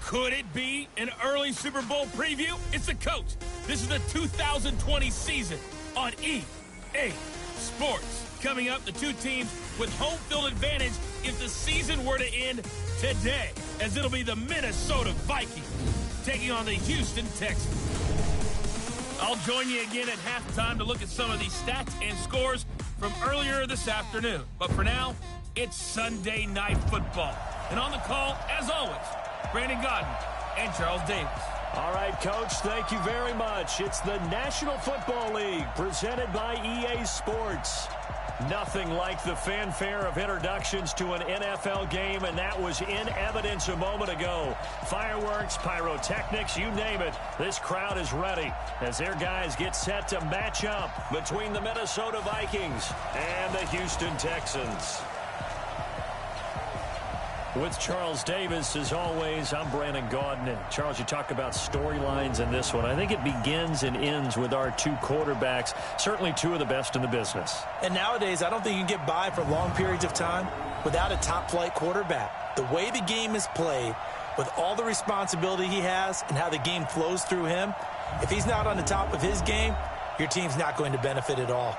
Could it be an early Super Bowl preview? It's the coach. This is the 2020 season on EA Sports. Coming up, the two teams with home field advantage if the season were to end today, as it'll be the Minnesota Vikings taking on the Houston Texans. I'll join you again at halftime to look at some of these stats and scores from earlier this afternoon. But for now, it's Sunday Night Football. And on the call, as always, Brandon Godden and Charles Davis. All right, Coach, thank you very much. It's the National Football League presented by EA Sports. Nothing like the fanfare of introductions to an NFL game, and that was in evidence a moment ago. Fireworks, pyrotechnics, you name it. This crowd is ready as their guys get set to match up between the Minnesota Vikings and the Houston Texans. With Charles Davis, as always, I'm Brandon Gaudin. And Charles, you talk about storylines in this one. I think it begins and ends with our two quarterbacks, certainly two of the best in the business. And nowadays, I don't think you can get by for long periods of time without a top-flight quarterback. The way the game is played, with all the responsibility he has and how the game flows through him, if he's not on the top of his game, your team's not going to benefit at all.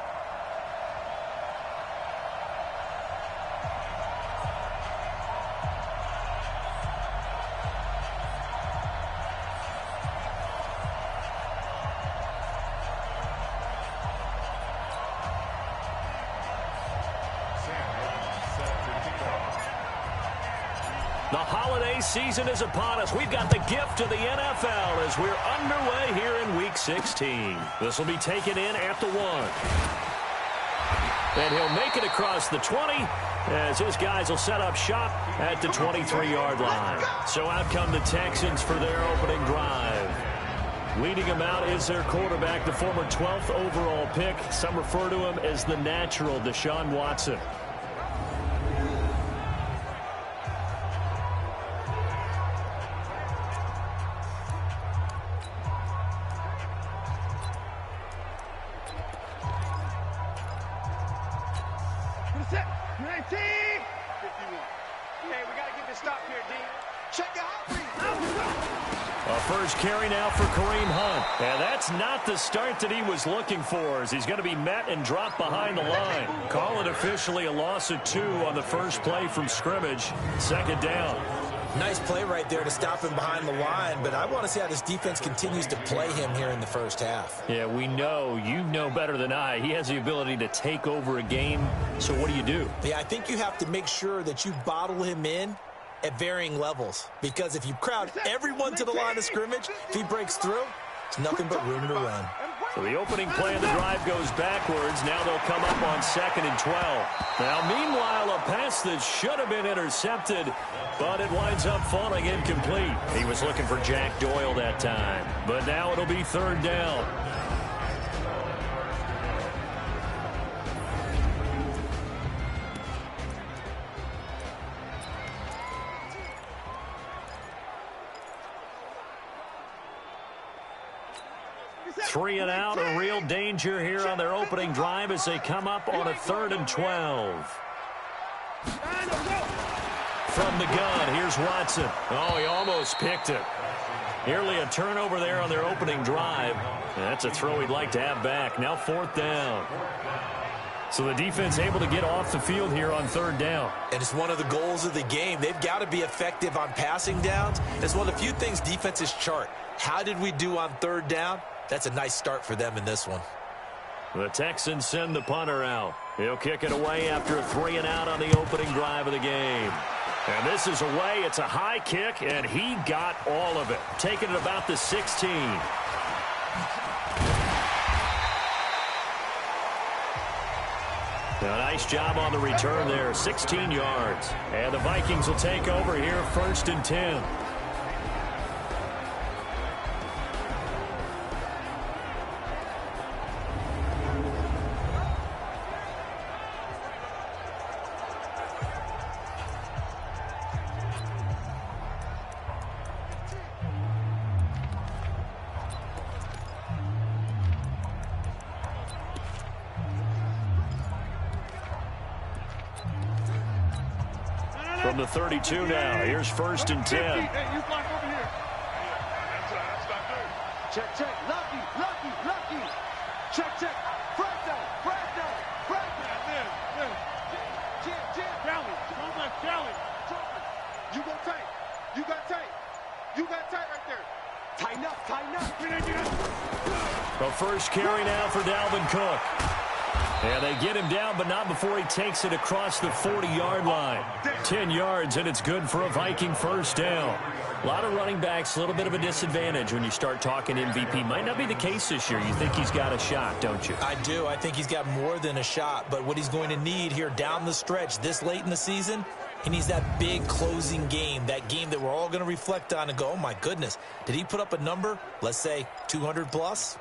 The holiday season is upon us. We've got the gift of the NFL as we're underway here in Week 16. This will be taken in at the 1. And he'll make it across the 20 as his guys will set up shop at the 23-yard line. So out come the Texans for their opening drive. Leading them out is their quarterback, the former 12th overall pick. Some refer to him as the natural, Deshaun Watson. First carry now for Kareem Hunt. And that's not the start that he was looking for, as he's going to be met and dropped behind the line. Call it officially a loss of 2 on the first play from scrimmage. Second down. Nice play right there to stop him behind the line, but I want to see how this defense continues to play him here in the first half. Yeah, we know. You know better than I. He has the ability to take over a game. So what do? Yeah, I think you have to make sure that you bottle him in at varying levels, because if you crowd everyone to the line of scrimmage, if he breaks through, it's nothing but room to run. So the opening play of the drive goes backwards. Now they'll come up on 2nd and 12. Now, meanwhile, a pass that should have been intercepted, but it winds up falling incomplete. He was looking for Jack Doyle that time, but now it'll be 3rd down. Three and out, a real danger here on their opening drive as they come up on a 3rd and 12. From the gun, here's Watson. Oh, he almost picked it. Nearly a turnover there on their opening drive. And that's a throw he'd like to have back. Now 4th down. So the defense able to get off the field here on 3rd down. And it's one of the goals of the game. They've got to be effective on passing downs. It's one of the few things defenses chart. How did we do on 3rd down? That's a nice start for them in this one. The Texans send the punter out. He'll kick it away after a 3 and out on the opening drive of the game. And this is away. It's a high kick, and he got all of it. Taking it about the 16. A nice job on the return there. 16 yards. And the Vikings will take over here 1st and 10. From the 32 now. Here's 1st and 10. Check, check. Lucky, lucky, lucky. Check, check. Frag down, frag down, frag down. Man. Jam. Challenge. Don't let challenge. You go tight. You got tight. You got tight right there. Tighten up, tighten up. The first carry now for Dalvin Cook. And they get him down, but not before he takes it across the 40-yard line. 10 yards, and it's good for a Viking first down. A lot of running backs, a little bit of a disadvantage when you start talking MVP. Might not be the case this year. You think he's got a shot, don't you? I do. I think he's got more than a shot. But what he's going to need here down the stretch this late in the season, he needs that big closing game, that game that we're all going to reflect on and go, oh, my goodness, did he put up a number, let's say, 200 plus?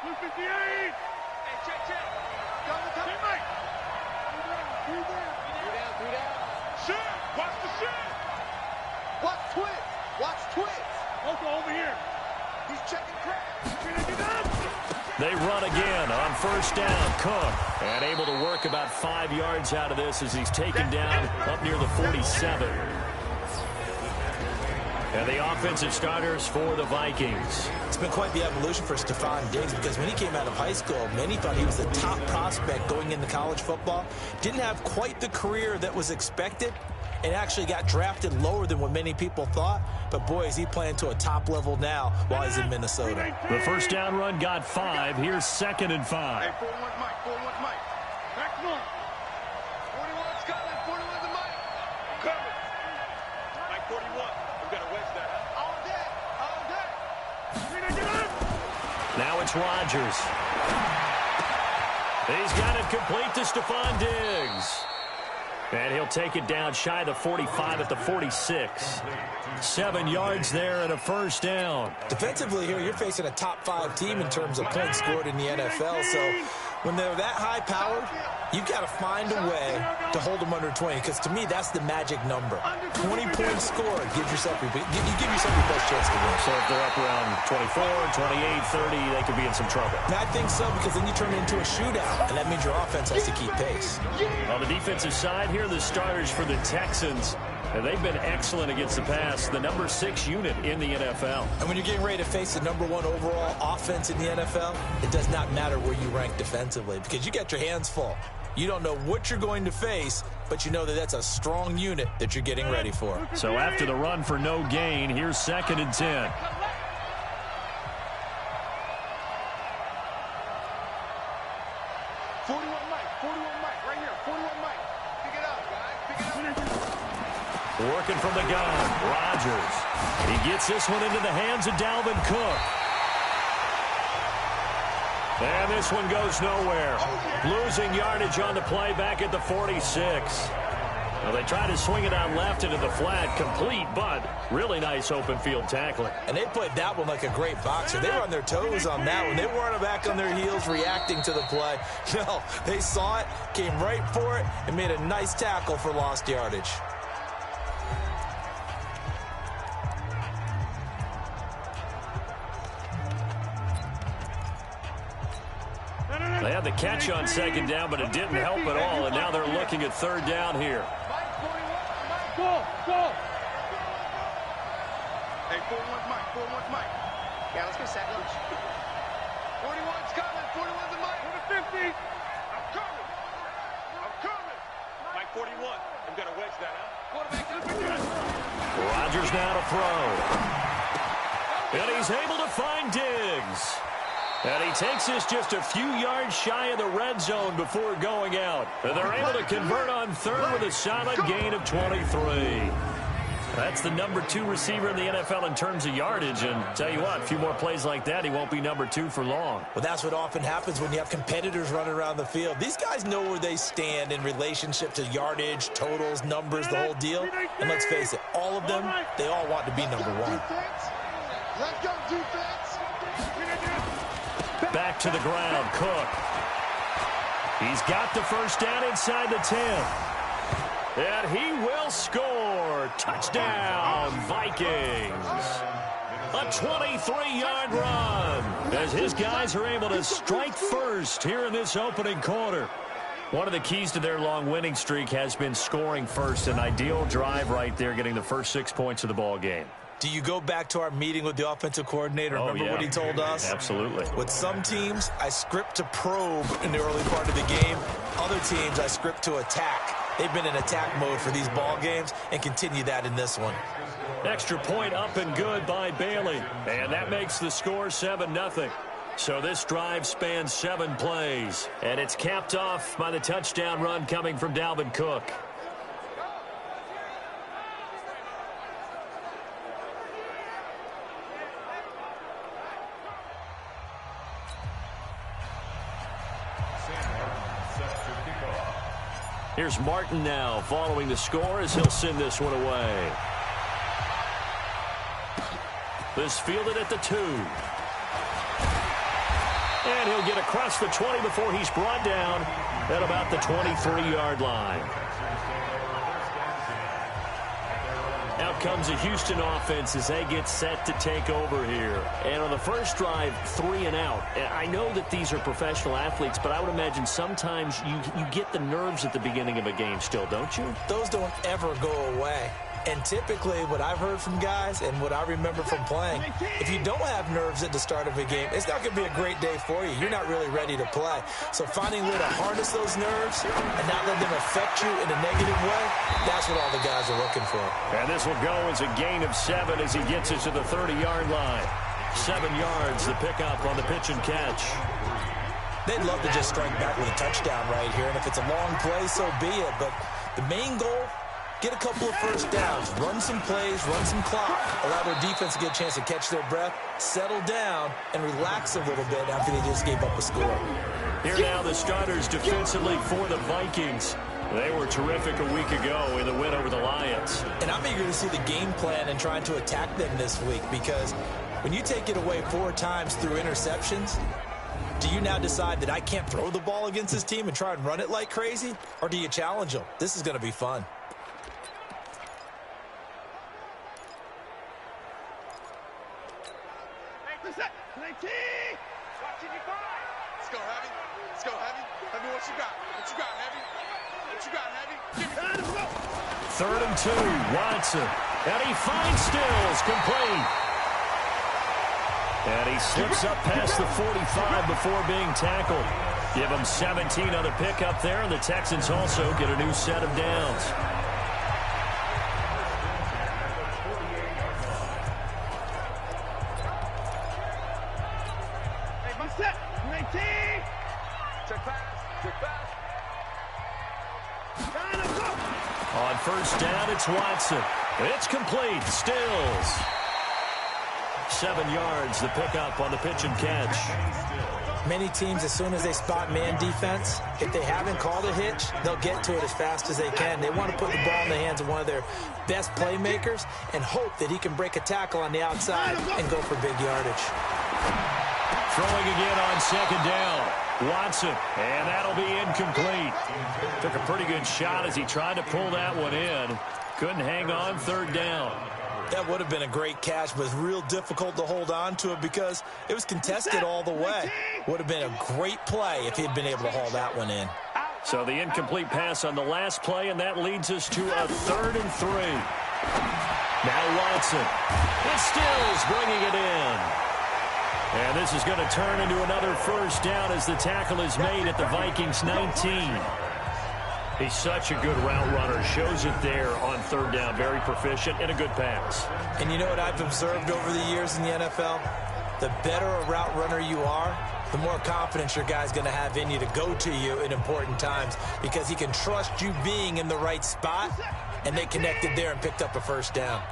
258. Hey, check. Go to the top. Three down. Shit. Watch the shit. Watch twitch. Also over here. He's checking crap. They run again on first down. Cook, and able to work about 5 yards out of this as he's taken down up near the 47. And the offensive starters for the Vikings. It's been quite the evolution for Stefon Diggs because when he came out of high school, many thought he was the top prospect going into college football. Didn't have quite the career that was expected and actually got drafted lower than what many people thought. But, boy, is he playing to a top level now while he's in Minnesota. The first down run got 5. Here's 2nd and 5. Hey, 4-1 Mike. Back to Mike. 41 Scotland. 41 to Mike. Cover. Mike 41. We got to wedge that. All day. Now it's Rodgers. He's got it complete to Stefon Diggs. And he'll take it down shy of the 45 at the 46. 7 yards there and a first down. Defensively here, you're facing a top 5 team in terms of points scored in the NFL. So when they're that high-powered, you've got to find a way to hold them under 20. Because to me, that's the magic number. 20 points scored. Give yourself your best chance to win. So if they're up around 24, 28, 30, they could be in some trouble. And I think so, because then you turn it into a shootout, and that means your offense has to keep pace. On the defensive side here, the starters for the Texans. And they've been excellent against the pass, the number 6 unit in the NFL. And when you're getting ready to face the number 1 overall offense in the NFL, it does not matter where you rank defensively because you got your hands full. You don't know what you're going to face, but you know that that's a strong unit that you're getting ready for. So after the run for no gain, here's 2nd and 10. 41 Mike, right here. 41 Mike. Pick it up, guys. Working from the gun, Rodgers. He gets this one into the hands of Dalvin Cook. And this one goes nowhere. Losing yardage on the play back at the 46. Well, they try to swing it out left into the flat, complete, but really nice open field tackling. And they played that one like a great boxer. They were on their toes on that one. They weren't back on their heels reacting to the play. No, they saw it, came right for it, and made a nice tackle for lost yardage. They had the catch on 2nd down, but it didn't help at all, and now they're looking at 3rd down here. Go. Hey, 41 Mike. Yeah, let's go sack lunch. 41 Scotland. 41 to Mike. 50. I'm coming. Mike 41. We've got to wedge that out. Rodgers now to throw. And he's able to find Diggs. And he takes this just a few yards shy of the red zone before going out. And they're able to convert on 3rd with a solid gain of 23. That's the number 2 receiver in the NFL in terms of yardage. And tell you what, a few more plays like that, he won't be number 2 for long. Well, that's what often happens when you have competitors running around the field. These guys know where they stand in relationship to yardage, totals, numbers, the whole deal. And let's face it, all of them, they all want to be number 1. Let's go, defense. Back to the ground, Cook. He's got the first down inside the 10. And he will score. Touchdown, Vikings. A 23-yard run as his guys are able to strike first here in this opening quarter. One of the keys to their long winning streak has been scoring first. An ideal drive right there, getting the first 6 points of the ball game. Do you go back to our meeting with the offensive coordinator? Remember what he told us? Absolutely. With some teams, I script to probe in the early part of the game. Other teams, I script to attack. They've been in attack mode for these ball games and continue that in this one. Extra point up and good by Bailey. And that makes the score 7-0. So this drive spans 7 plays. And it's capped off by the touchdown run coming from Dalvin Cook. Here's Martin now following the score as he'll send this one away. This fielded at the 2. And he'll get across the 20 before he's brought down at about the 23-yard line. Out comes the Houston offense as they get set to take over here. And on the first drive, 3 and out. I know that these are professional athletes, but I would imagine sometimes you get the nerves at the beginning of a game still, don't you? Those don't ever go away. And typically, what I've heard from guys and what I remember from playing, if you don't have nerves at the start of a game, it's not going to be a great day for you. You're not really ready to play. So finding a way to harness those nerves and not let them affect you in a negative way, that's what all the guys are looking for. And this will go as a gain of 7 as he gets it to the 30-yard line. 7 yards, the pickup on the pitch and catch. They'd love to just strike back with a touchdown right here, and if it's a long play, so be it. But the main goal, get a couple of first downs, run some plays, run some clock, allow their defense to get a chance to catch their breath, settle down, and relax a little bit after they just gave up a score. Here now the starters defensively for the Vikings. They were terrific a week ago in the win over the Lions. And I'm eager to see the game plan and trying to attack them this week, because when you take it away 4 times through interceptions, do you now decide that I can't throw the ball against this team and try and run it like crazy? Or do you challenge them? This is going to be fun. Let's go, Heavy. Let's go, Heavy. Heavy, what you got? What you got, Heavy? What you got, Heavy? Give me. 3rd and 2, Watson. And he finds Stills, complete. And he slips up past the 45 before being tackled. Give him 17 on the pickup there, and the Texans also get a new set of downs. On first down, it's Watson. It's complete. Stills. 7 yards, the pickup on the pitch and catch. Many teams, as soon as they spot man defense, if they haven't called a hitch, they'll get to it as fast as they can. They want to put the ball in the hands of one of their best playmakers and hope that he can break a tackle on the outside and go for big yardage. Throwing again on 2nd down. Watson, and that'll be incomplete. Took a pretty good shot as he tried to pull that one in. Couldn't hang on 3rd down. That would have been a great catch, but real difficult to hold on to it because it was contested all the way. Would have been a great play if he'd been able to haul that one in. So the incomplete pass on the last play, and that leads us to a 3rd and 3. Now Watson. It's Stills bringing it in. And this is going to turn into another first down as the tackle is made at the Vikings 19. He's such a good route runner. Shows it there on 3rd down. Very proficient and a good pass. And you know what I've observed over the years in the NFL? The better a route runner you are, the more confidence your guy's going to have in you to go to you in important times because he can trust you being in the right spot, and they connected there and picked up a first down.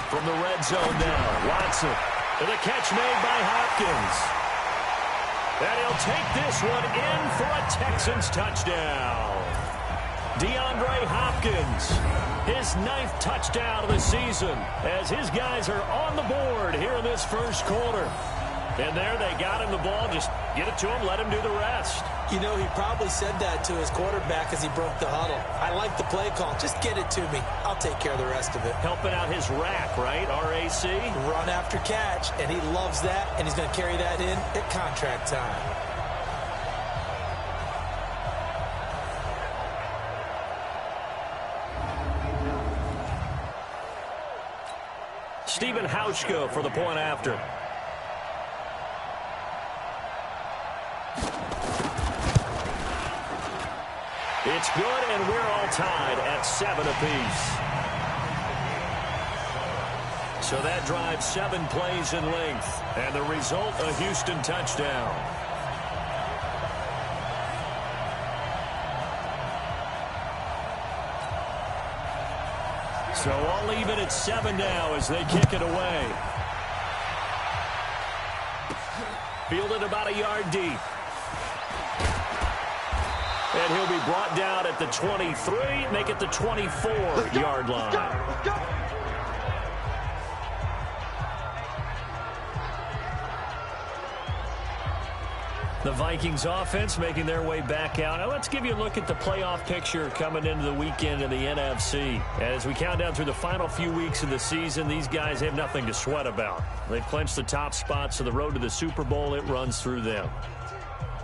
From the red zone now, Watson. And the catch made by Hopkins. And he'll take this one in for a Texans touchdown. DeAndre Hopkins, his 9th touchdown of the season, as his guys are on the board here in this first quarter. And there they got him the ball. Just get it to him, let him do the rest. You know, he probably said that to his quarterback as he broke the huddle. I like the play call. Just get it to me. I'll take care of the rest of it. Helping out his rack, right? RAC? Run after catch, and he loves that, and he's going to carry that in at contract time. Stephen Hauschka for the point after. It's good, and we're all tied at 7 apiece. So that drives 7 plays in length, and the result, a Houston touchdown. So I'll leave it at 7 now as they kick it away. Fielded about a yard deep. And he'll be brought down at the 23, make it the 24-yard line. The Vikings offense making their way back out. Now let's give you a look at the playoff picture coming into the weekend in the NFC. As we count down through the final few weeks of the season, these guys have nothing to sweat about. They've clinched the top spots, so the road to the Super Bowl, it runs through them.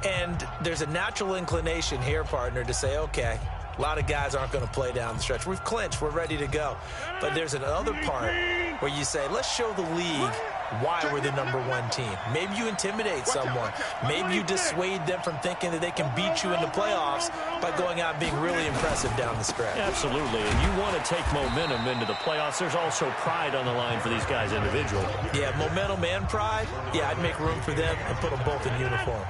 And there's a natural inclination here, partner, to say, okay, a lot of guys aren't going to play down the stretch. We've clinched. We're ready to go. But there's another part where you say, let's show the league why we're the #1 team. Maybe you intimidate someone. Maybe you dissuade them from thinking that they can beat you in the playoffs by going out and being really impressive down the stretch. Absolutely. And you want to take momentum into the playoffs. There's also pride on the line for these guys individually. Yeah, momentum and pride. Yeah, I'd make room for them and put them both in uniform.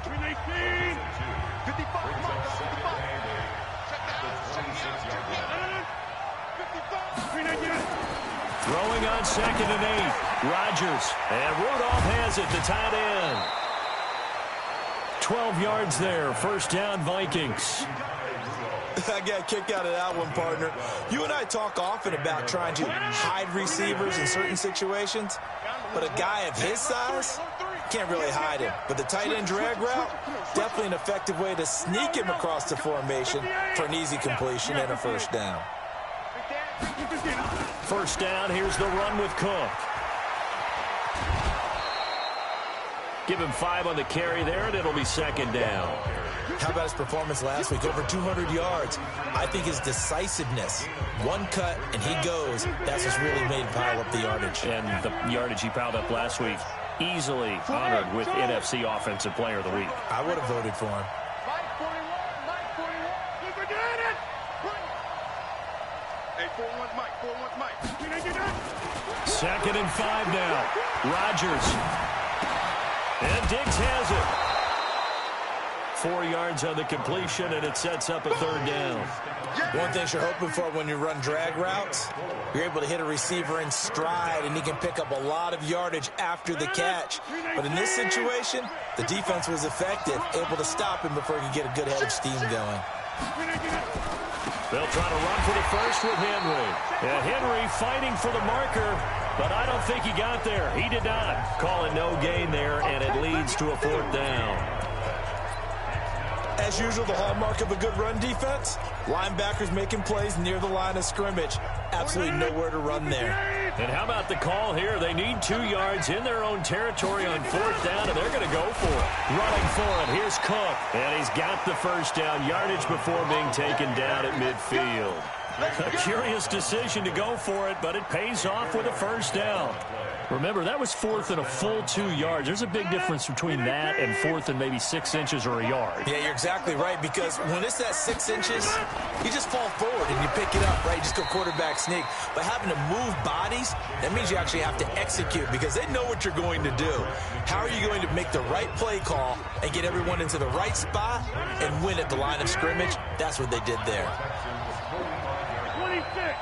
Throwing on 2nd and 8. Rodgers. And Rudolph has it, the tight end. 12 yards there. First down, Vikings. I got a kick out of that one, partner. You and I talk often about trying to hide receivers in certain situations, but a guy of his size can't really hide him. But the tight end drag route, definitely an effective way to sneak him across the formation for an easy completion and a first down. First down, here's the run with Cook. Give him 5 on the carry there, and it'll be 2nd down. How about his performance last week? Over 200 yards. I think his decisiveness, one cut, and he goes. That's what's really made him pile up the yardage. And the yardage he piled up last week, easily honored with NFC Offensive Player of the Week. I would have voted for him. Second and 5 now. Rodgers. And Diggs has it. 4 yards on the completion, and it sets up a 3rd down. One thing you're hoping for when you run drag routes, you're able to hit a receiver in stride, and he can pick up a lot of yardage after the catch. But in this situation, the defense was effective, able to stop him before he could get a good head of steam going. They'll try to run for the first with Henry. Yeah, Henry fighting for the marker, but I don't think he got there. He did not. Call it no gain there, and it leads to a 4th down. As usual, the hallmark of a good run defense, linebackers making plays near the line of scrimmage. Absolutely nowhere to run there. And how about the call here? They need 2 yards in their own territory on 4th down, and they're going to go for it. Running for it, here's Cook. And he's got the first down, yardage before being taken down at midfield. A curious decision to go for it, but it pays off with a first down. Remember, that was 4th and a full 2 yards. There's a big difference between that and 4th and maybe 6 inches or a yard. Yeah, you're exactly right, because when it's that 6 inches, you just fall forward and you pick it up, right? You just go quarterback sneak. But having to move bodies, that means you actually have to execute because they know what you're going to do. How are you going to make the right play call and get everyone into the right spot and win at the line of scrimmage? That's what they did there. 26.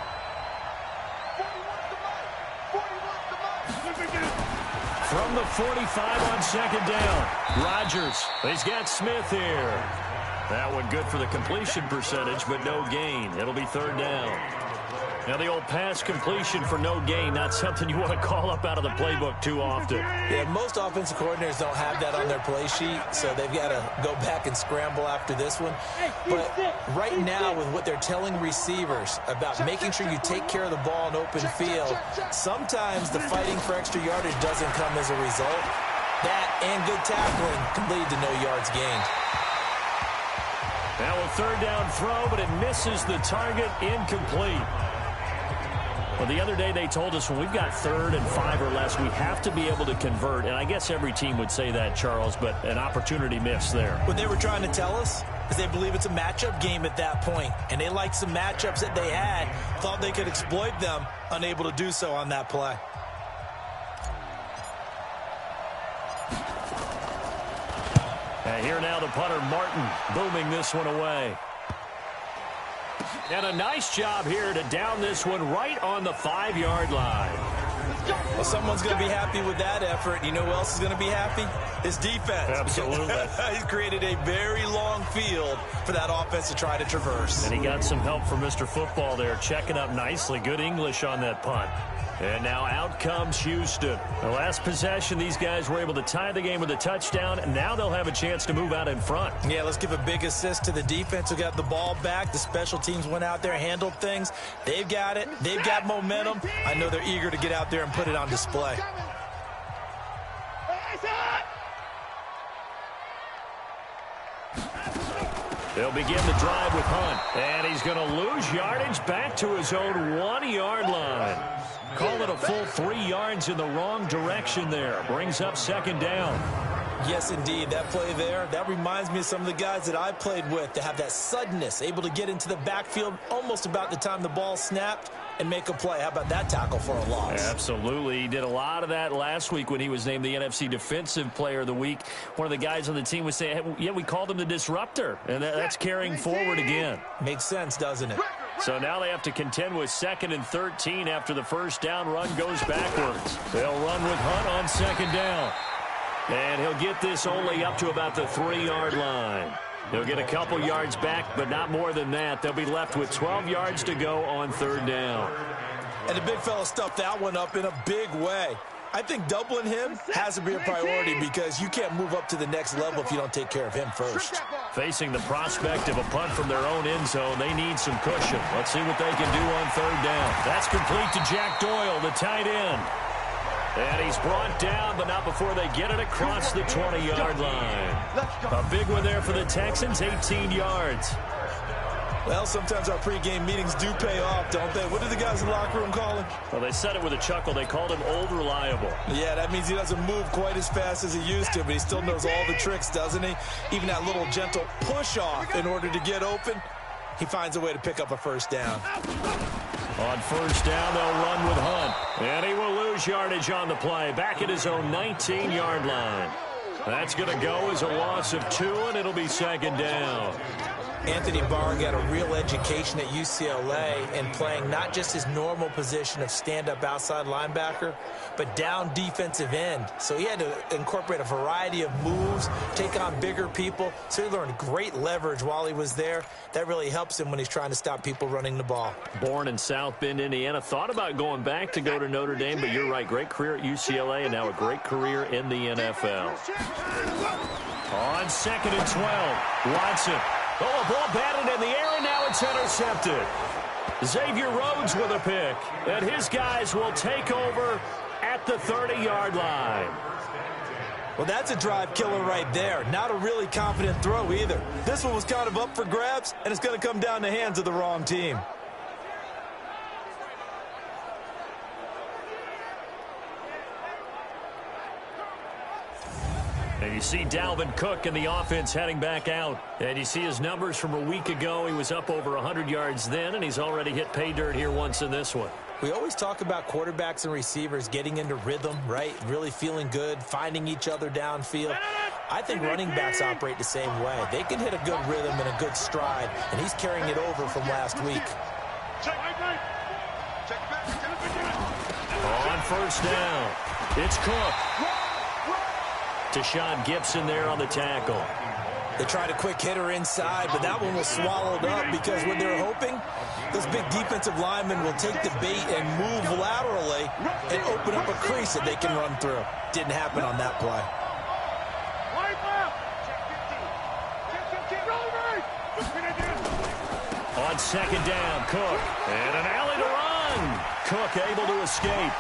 From the 45 on 2nd down, Rodgers. He's got Smith here. That one good for the completion percentage, but no gain. It'll be 3rd down. Now the old pass completion for no gain, not something you want to call up out of the playbook too often. Yeah, most offensive coordinators don't have that on their play sheet, so they've got to go back and scramble after this one. But right now, with what they're telling receivers about making sure you take care of the ball in open field, sometimes the fighting for extra yardage doesn't come as a result. That and good tackling can lead to no yards gained. Now a 3rd down throw, but it misses the target, incomplete. Well, the other day they told us when we've got 3rd and 5 or less, we have to be able to convert. And I guess every team would say that, Charles, but an opportunity missed there. What they were trying to tell us is they believe it's a matchup game at that point. And they liked some matchups that they had, thought they could exploit them, unable to do so on that play. And here now the punter, Martin, booming this one away. And a nice job here to down this one right on the 5-yard line. Well, someone's going to be happy with that effort. You know who else is going to be happy? His defense. Absolutely. He's created a very long field for that offense to try to traverse. And he got some help from Mr. Football there, checking up nicely. Good English on that punt. And now out comes Houston. The last possession, these guys were able to tie the game with a touchdown, and now they'll have a chance to move out in front. Yeah, let's give a big assist to the defense who got the ball back. The special teams went out there, handled things. They've got it. They've got momentum. I know they're eager to get out there and put it on display. They'll begin the drive with Hunt, and he's going to lose yardage back to his own 1-yard line. Call it a full 3 yards in the wrong direction there. Brings up 2nd down. Yes, indeed. That play there, that reminds me of some of the guys that I played with to have that suddenness, able to get into the backfield almost about the time the ball snapped and make a play. How about that tackle for a loss? Absolutely. He did a lot of that last week when he was named the NFC Defensive Player of the Week. One of the guys on the team was saying, hey, yeah, we called him the disruptor, and that's carrying forward again. Makes sense, doesn't it? So now they have to contend with 2nd and 13 after the first down run goes backwards. They'll run with Hunt on 2nd down. And he'll get this only up to about the 3-yard line. They'll get a couple yards back, but not more than that. They'll be left with 12 yards to go on 3rd down. And the big fella stuffed that one up in a big way. I think doubling him has to be a priority because you can't move up to the next level if you don't take care of him first. Facing the prospect of a punt from their own end zone, they need some cushion. Let's see what they can do on 3rd down. That's complete to Jack Doyle, the tight end. And he's brought down, but not before they get it across the 20-yard line. A big one there for the Texans, 18 yards. Well, sometimes our pregame meetings do pay off, don't they? What do the guys in the locker room call him? Well, they said it with a chuckle. They called him Old Reliable. Yeah, that means he doesn't move quite as fast as he used to, but he still knows all the tricks, doesn't he? Even that little gentle push-off in order to get open, he finds a way to pick up a 1st down. On 1st down, they'll run with Hunt. And he will lose yardage on the play, back at his own 19-yard line. That's going to go as a loss of 2, and it'll be 2nd down. Anthony Barr got a real education at UCLA and playing not just his normal position of stand-up outside linebacker, but down defensive end. So he had to incorporate a variety of moves, take on bigger people. So he learned great leverage while he was there. That really helps him when he's trying to stop people running the ball. Born in South Bend, Indiana. Thought about going back to go to Notre Dame, but you're right. Great career at UCLA and now a great career in the NFL. On 2nd and 12, Watson. Oh, a ball batted in the air, and now it's intercepted. Xavier Rhodes with a pick, and his guys will take over at the 30-yard line. Well, that's a drive killer right there. Not a really confident throw either. This one was kind of up for grabs, and it's going to come down the hands of the wrong team. And you see Dalvin Cook and the offense heading back out. And you see his numbers from a week ago. He was up over 100 yards then, and he's already hit pay dirt here once in this one. We always talk about quarterbacks and receivers getting into rhythm, right? Really feeling good, finding each other downfield. I think running backs operate the same way. They can hit a good rhythm and a good stride, and he's carrying it over from last week. On 1st down, it's Cook. Deshaun Gibson there on the tackle. They tried a quick hitter inside, but that one was swallowed up because what they're hoping, this big defensive lineman will take the bait and move laterally and open up a crease that they can run through. Didn't happen on that play. On 2nd down, Cook. And an alley to run. Cook able to escape.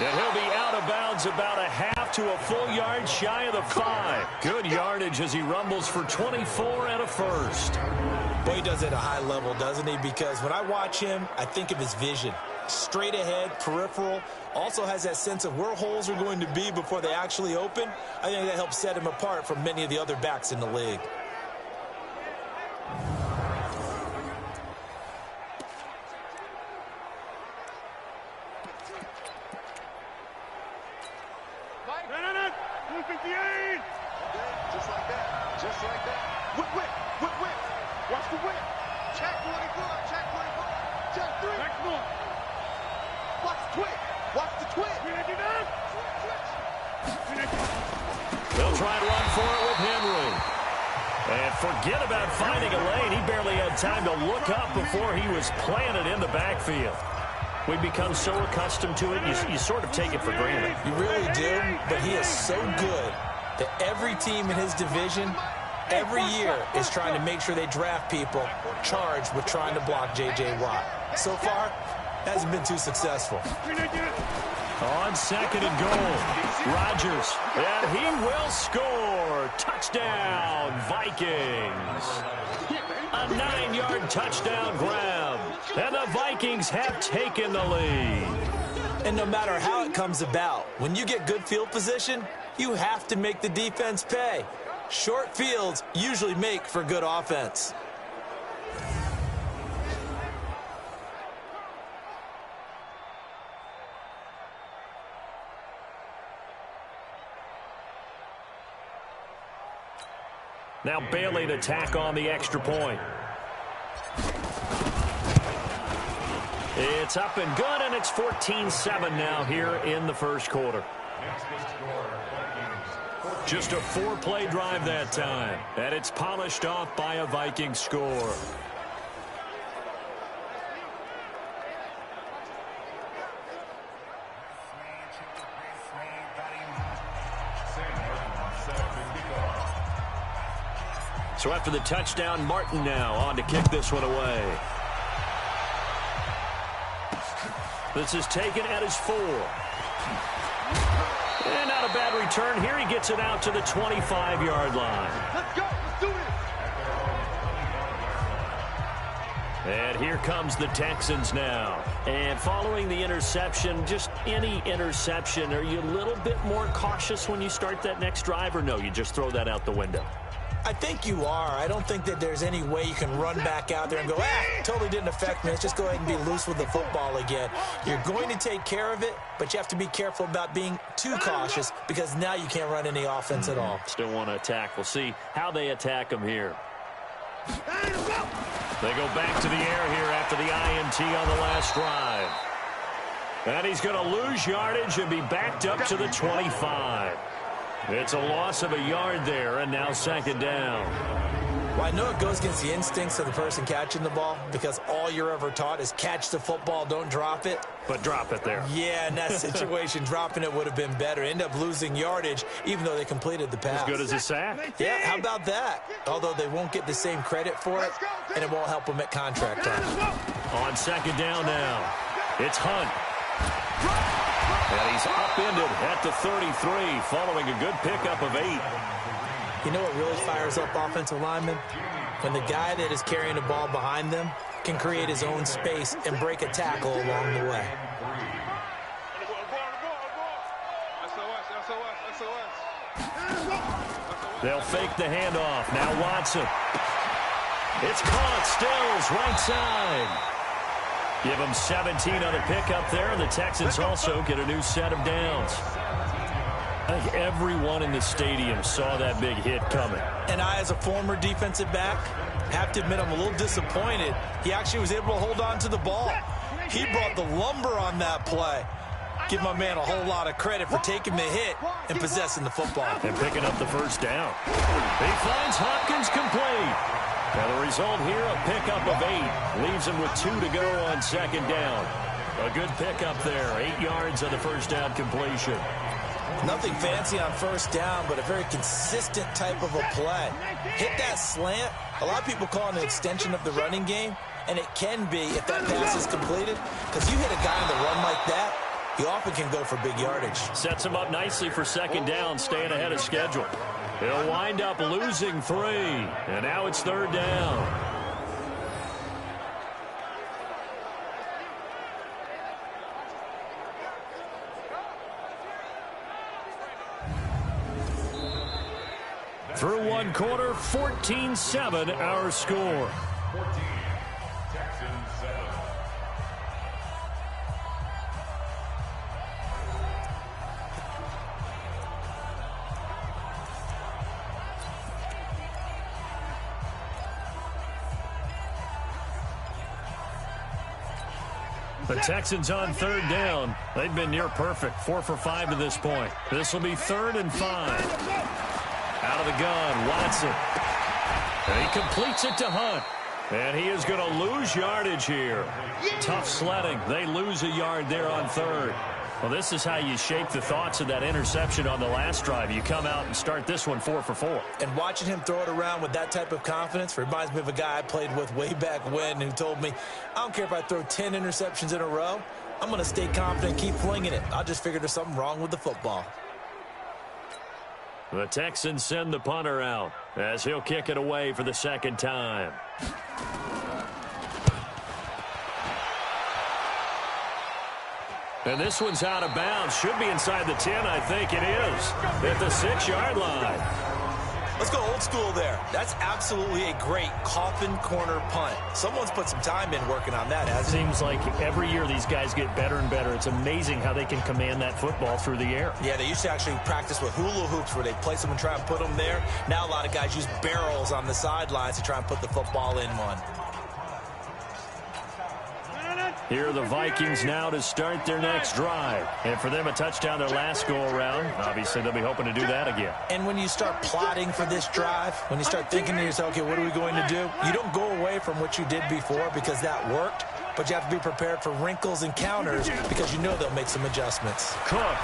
And he'll be out of bounds about a half to a full yard shy of the 5. Good yardage as he rumbles for 24 and a first. Boy, he does it at a high level, doesn't he? Because when I watch him, I think of his vision. Straight ahead, peripheral, also has that sense of where holes are going to be before they actually open. I think that helps set him apart from many of the other backs in the league. Just like that. Whip. Watch the whip. Check 24. Check 3. Check 4. Watch the twitch. Watch the twitch. They'll try and run for it with Henry. And forget about finding a lane. He barely had time to look up before he was planted in the backfield. We've become so accustomed to it, you sort of take it for granted. You really do, but he is so good that every team in his division every year is trying to make sure they draft people charged with trying to block J.J. Watt. So far, hasn't been too successful. On second and goal, Rodgers, and he will score. Touchdown, Vikings. A 9-yard touchdown grab, and the Vikings have taken the lead. And no matter how it comes about, when you get good field position, you have to make the defense pay. Short fields usually make for good offense. Now Bailey to tack on the extra point. It's up and good, and it's 14-7 now here in the first quarter. Just a 4-play drive that time, and it's polished off by a Viking score. So after the touchdown, Martin now on to kick this one away. This is taken at his 4. And not a bad return here. He gets it out to the 25-yard line. Let's go. Let's do this. And here comes the Texans now. And following the interception, just any interception, are you a little bit more cautious when you start that next drive, or no, you just throw that out the window? I think you are. I don't think that there's any way you can run back out there and go, totally didn't affect me. Let's just go ahead and be loose with the football again. You're going to take care of it, but you have to be careful about being too cautious because now you can't run any offense at all. Still want to attack. We'll see how they attack them here. They go back to the air here after the INT on the last drive. And he's going to lose yardage and be backed up to the 25. It's a loss of a yard there, and now second down. Well, I know it goes against the instincts of the person catching the ball because all you're ever taught is catch the football, don't drop it. But drop it there. Yeah, in that situation, dropping it would have been better. End up losing yardage, even though they completed the pass. As good as a sack. Yeah, how about that? Although they won't get the same credit for it, and it won't help them at contract time. On second down now, it's Hunt. And he's upended at the 33 following a good pickup of 8. You know what really fires up offensive linemen? When the guy that is carrying the ball behind them can create his own space and break a tackle along the way. They'll fake the handoff. Now Watson. It's caught. Stills right side. Give them 17 on a pickup there, and the Texans also get a new set of downs. I think everyone in the stadium saw that big hit coming. And I, as a former defensive back, have to admit I'm a little disappointed. He actually was able to hold on to the ball. He brought the lumber on that play. Give my man a whole lot of credit for taking the hit and possessing the football. And picking up the first down. He finds Hopkins complete. And the result here, a pickup of 8. Leaves him with 2 to go on second down. A good pickup there. 8 yards on the first down completion. Nothing fancy on first down, but a very consistent type of a play. Hit that slant. A lot of people call it an extension of the running game, and it can be if that pass is completed. Because you hit a guy on the run like that, he often can go for big yardage. Sets him up nicely for second down, staying ahead of schedule. He'll wind up losing 3, and now it's third down. Through one quarter, 14-7 our score. 14, Texans 7. The Texans on third down. They've been near perfect, 4 for 5 to this point. This will be 3rd and 5. Out of the gun, Watson. And he completes it to Hunt. And he is going to lose yardage here. Tough sledding. They lose a yard there on 3rd. Well, this is how you shape the thoughts of that interception on the last drive. You come out and start this one 4 for 4. And watching him throw it around with that type of confidence reminds me of a guy I played with way back when who told me, I don't care if I throw 10 interceptions in a row. I'm going to stay confident and keep flinging it. I just figured there's something wrong with the football. The Texans send the punter out as he'll kick it away for the second time. And this one's out of bounds. Should be inside the 10, I think it is. At the 6-yard line. Let's go old school there. That's absolutely a great coffin corner punt. Someone's put some time in working on that, hasn't it? Seems like every year these guys get better and better. It's amazing how they can command that football through the air. Yeah, they used to actually practice with hula hoops where they place them and try and put them there. Now a lot of guys use barrels on the sidelines to try and put the football in one. Here are the Vikings now to start their next drive. And for them, a touchdown their last go-around. Obviously, they'll be hoping to do that again. And when you start plotting for this drive, when you start thinking to yourself, okay, what are we going to do? You don't go away from what you did before because that worked, but you have to be prepared for wrinkles and counters because you know they'll make some adjustments. Cook.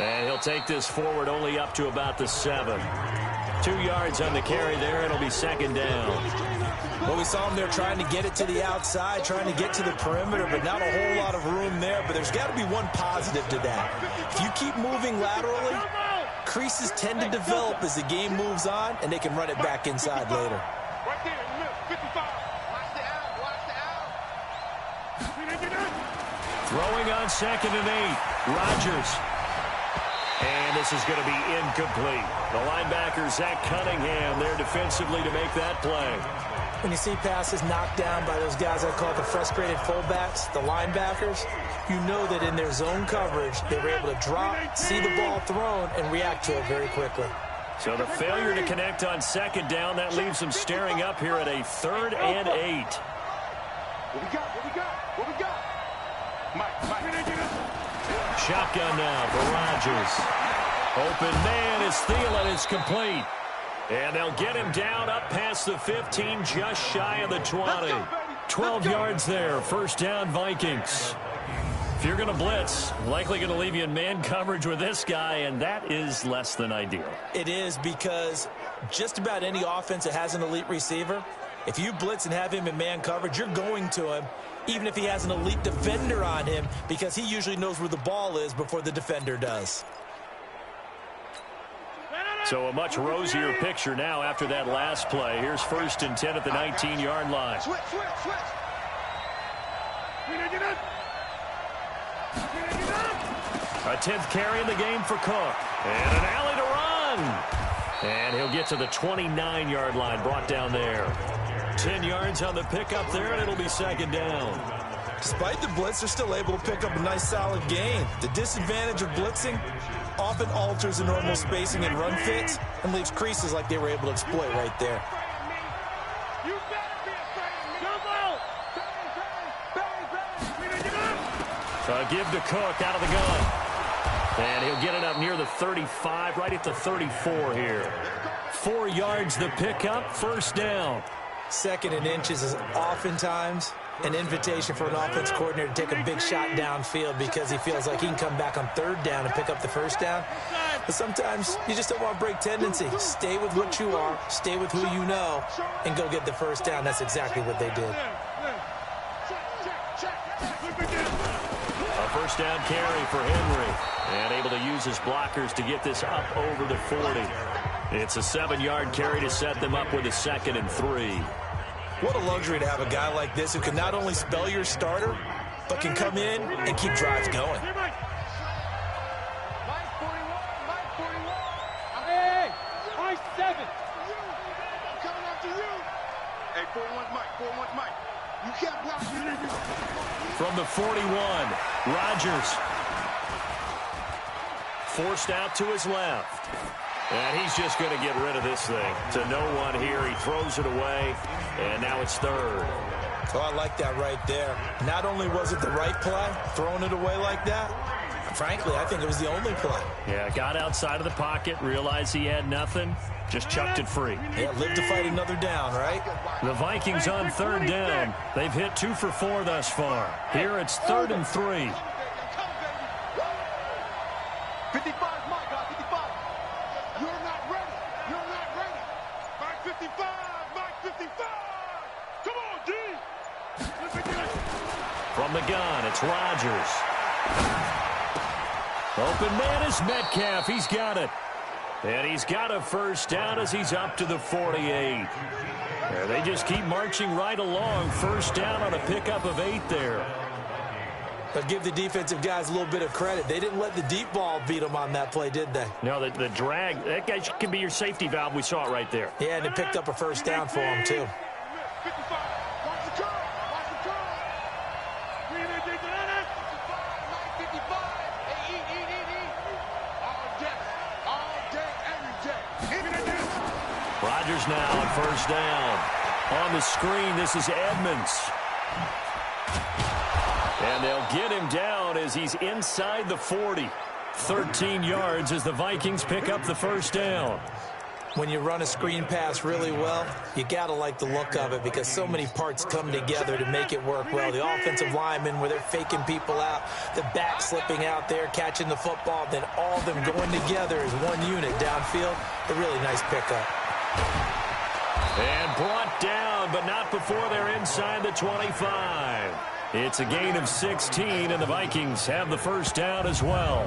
And he'll take this forward only up to about the 7. 2 yards on the carry there. It'll be second down. Well, we saw him there trying to get it to the outside, trying to get to the perimeter, but not a whole lot of room there. But there's got to be one positive to that. If you keep moving laterally, creases tend to develop as the game moves on, and they can run it back inside later. Right there in the middle, 55. Watch the out, watch the out. Throwing on 2nd and 8. Rodgers. And this is going to be incomplete. The linebacker, Zach Cunningham, there defensively to make that play. When you see passes knocked down by those guys I call the frustrated fullbacks, the linebackers, you know that in their zone coverage, they were able to drop, see the ball thrown, and react to it very quickly. So the failure to connect on 2nd down, that leaves them staring up here at a 3rd and 8. What we got? What we got? What we got? Mike. Shotgun now for Rodgers. Open man is Thielen. It's complete. And they'll get him down up past the 15, just shy of the 20. 12 yards there. First down, Vikings. If you're going to blitz, likely going to leave you in man coverage with this guy, and that is less than ideal. It is because just about any offense that has an elite receiver, if you blitz and have him in man coverage, you're going to him, even if he has an elite defender on him, because he usually knows where the ball is before the defender does. So a much rosier picture now after that last play. Here's 1st and 10 at the 19-yard line. Switch. A 10th carry in the game for Cook. And an alley to run. And he'll get to the 29-yard line, brought down there. 10 yards on the pickup there, and it'll be second down. Despite the blitz, they're still able to pick up a nice, solid gain. The disadvantage of blitzing often alters the normal spacing and run fits and leaves creases like they were able to exploit right there. Give to Cook out of the gun. And he'll get it up near the 35, right at the 34 here. 4 yards the pickup, first down. 2nd and inches is oftentimes an invitation for an offense coordinator to take a big shot downfield because he feels like he can come back on 3rd down and pick up the first down. But sometimes you just don't want to break tendency. Stay with what you are, stay with who you know, and go get the first down. That's exactly what they did. first down carry for Henry. And able to use his blockers to get this up over the 40. It's a 7-yard carry to set them up with a 2nd and 3. What a luxury to have a guy like this who can not only spell your starter, but can come in and keep drives going. Hey, Mike 7. I'm coming after you. Hey, 4-1 Mike, 4-1 Mike. You can't block me. From the 41, Rodgers. Forced out to his left. And he's just going to get rid of this thing. To no one here. He throws it away. And now it's 3rd. Oh, I like that right there. Not only was it the right play, throwing it away like that, frankly, I think it was the only play. Yeah, got outside of the pocket, realized he had nothing, just chucked it free. Yeah, live to fight another down, right? The Vikings on 3rd down. They've hit 2 for 4 thus far. Here it's 3rd and 3. 55, Mike, 55. You're not ready. You're not ready. Mike 55, Mike 55. Come on, D. From the gun, it's Rodgers. Open man is Metcalf. He's got it. And he's got a first down as he's up to the 48. Yeah, they just keep marching right along. First down on a pickup of 8 there. But give the defensive guys a little bit of credit. They didn't let the deep ball beat them on that play, did they? No, the drag, that guy can be your safety valve. We saw it right there. Yeah, and it picked up a first down for him, too. 55. Watch the curl. Watch the curl. 55. Eat. All day, every day. Rodgers now on first down. On the screen, this is Edmonds. And they'll get him down as he's inside the 40. 13 yards as the Vikings pick up the first down. When you run a screen pass really well, you got to like the look of it because so many parts come together to make it work well. The offensive linemen, where they're faking people out, the back slipping out there, catching the football, then all of them going together as one unit downfield. A really nice pickup. And brought down, but not before they're inside the 25. It's a gain of 16, and the Vikings have the first down as well.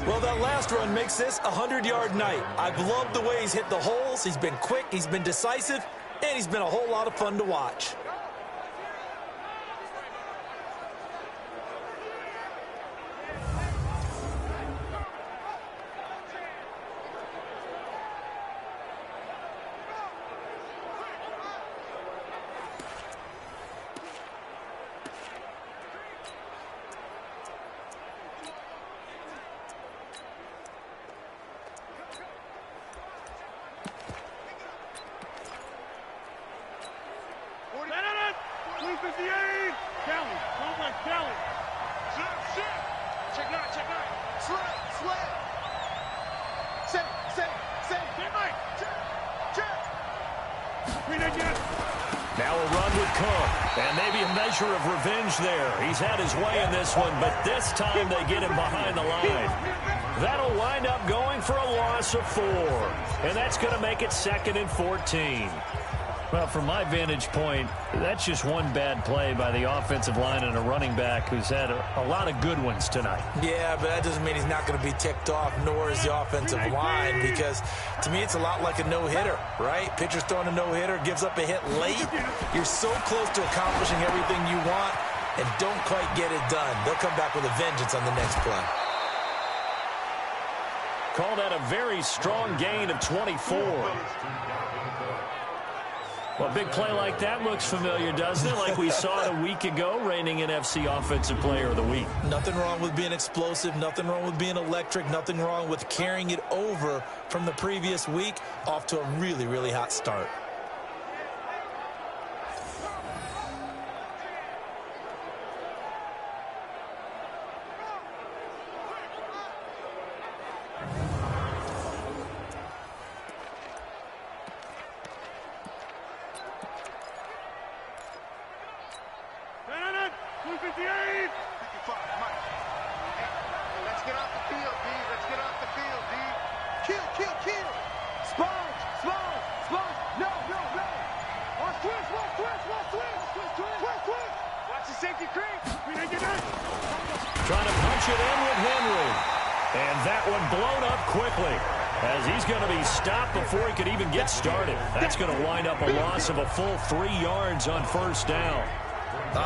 Well, that last run makes this a 100-yard night. I've loved the way he's hit the holes. He's been quick, he's been decisive, and he's been a whole lot of fun to watch. Now a run with Cook, and maybe a measure of revenge there. He's had his way in this one, but this time they get him behind the line. That'll wind up going for a loss of 4, and that's going to make it 2nd and 14. Well, from my vantage point, that's just one bad play by the offensive line and a running back who's had a lot of good ones tonight. Yeah, but that doesn't mean he's not going to be ticked off, nor is the offensive line, because to me it's a lot like a no-hitter, right? Pitcher's throwing a no-hitter, gives up a hit late. You're so close to accomplishing everything you want and don't quite get it done. They'll come back with a vengeance on the next play. Call that a very strong gain of 24. Well, a big play like that looks familiar, doesn't it? Like we saw it a week ago, reigning NFC Offensive Player of the Week. Nothing wrong with being explosive, nothing wrong with being electric, nothing wrong with carrying it over from the previous week off to a really, really hot start. quickly, as he's going to be stopped before he could even get started. That's going to wind up a loss of a full 3 yards on first down.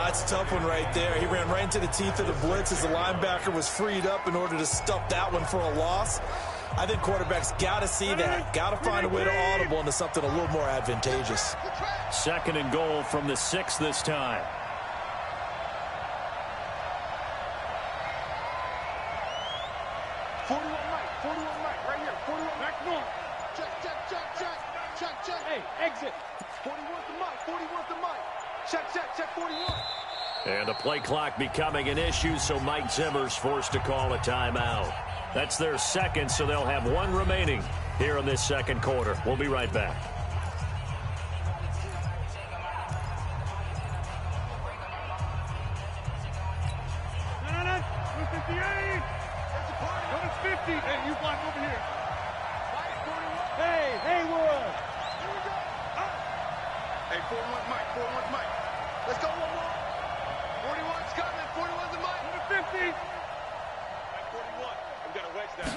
It's a tough one right there. He ran right into the teeth of the blitz as the linebacker was freed up in order to stuff that one for a loss. I think quarterbacks got to see that. Got to find a way to audible into something a little more advantageous. 2nd and goal from the 6 this time. And the play clock becoming an issue, so Mike Zimmer's forced to call a timeout. That's their 2nd, so they'll have 1 remaining here in this 2nd quarter. We'll be right back. Hey, you block over here. Hey, Haywood. Here we go. Hey, 4-1 Mike, 4-1 Mike. Let's go one more. 41's coming. 41's the Mike. 50. 41. I'm going to wedge that.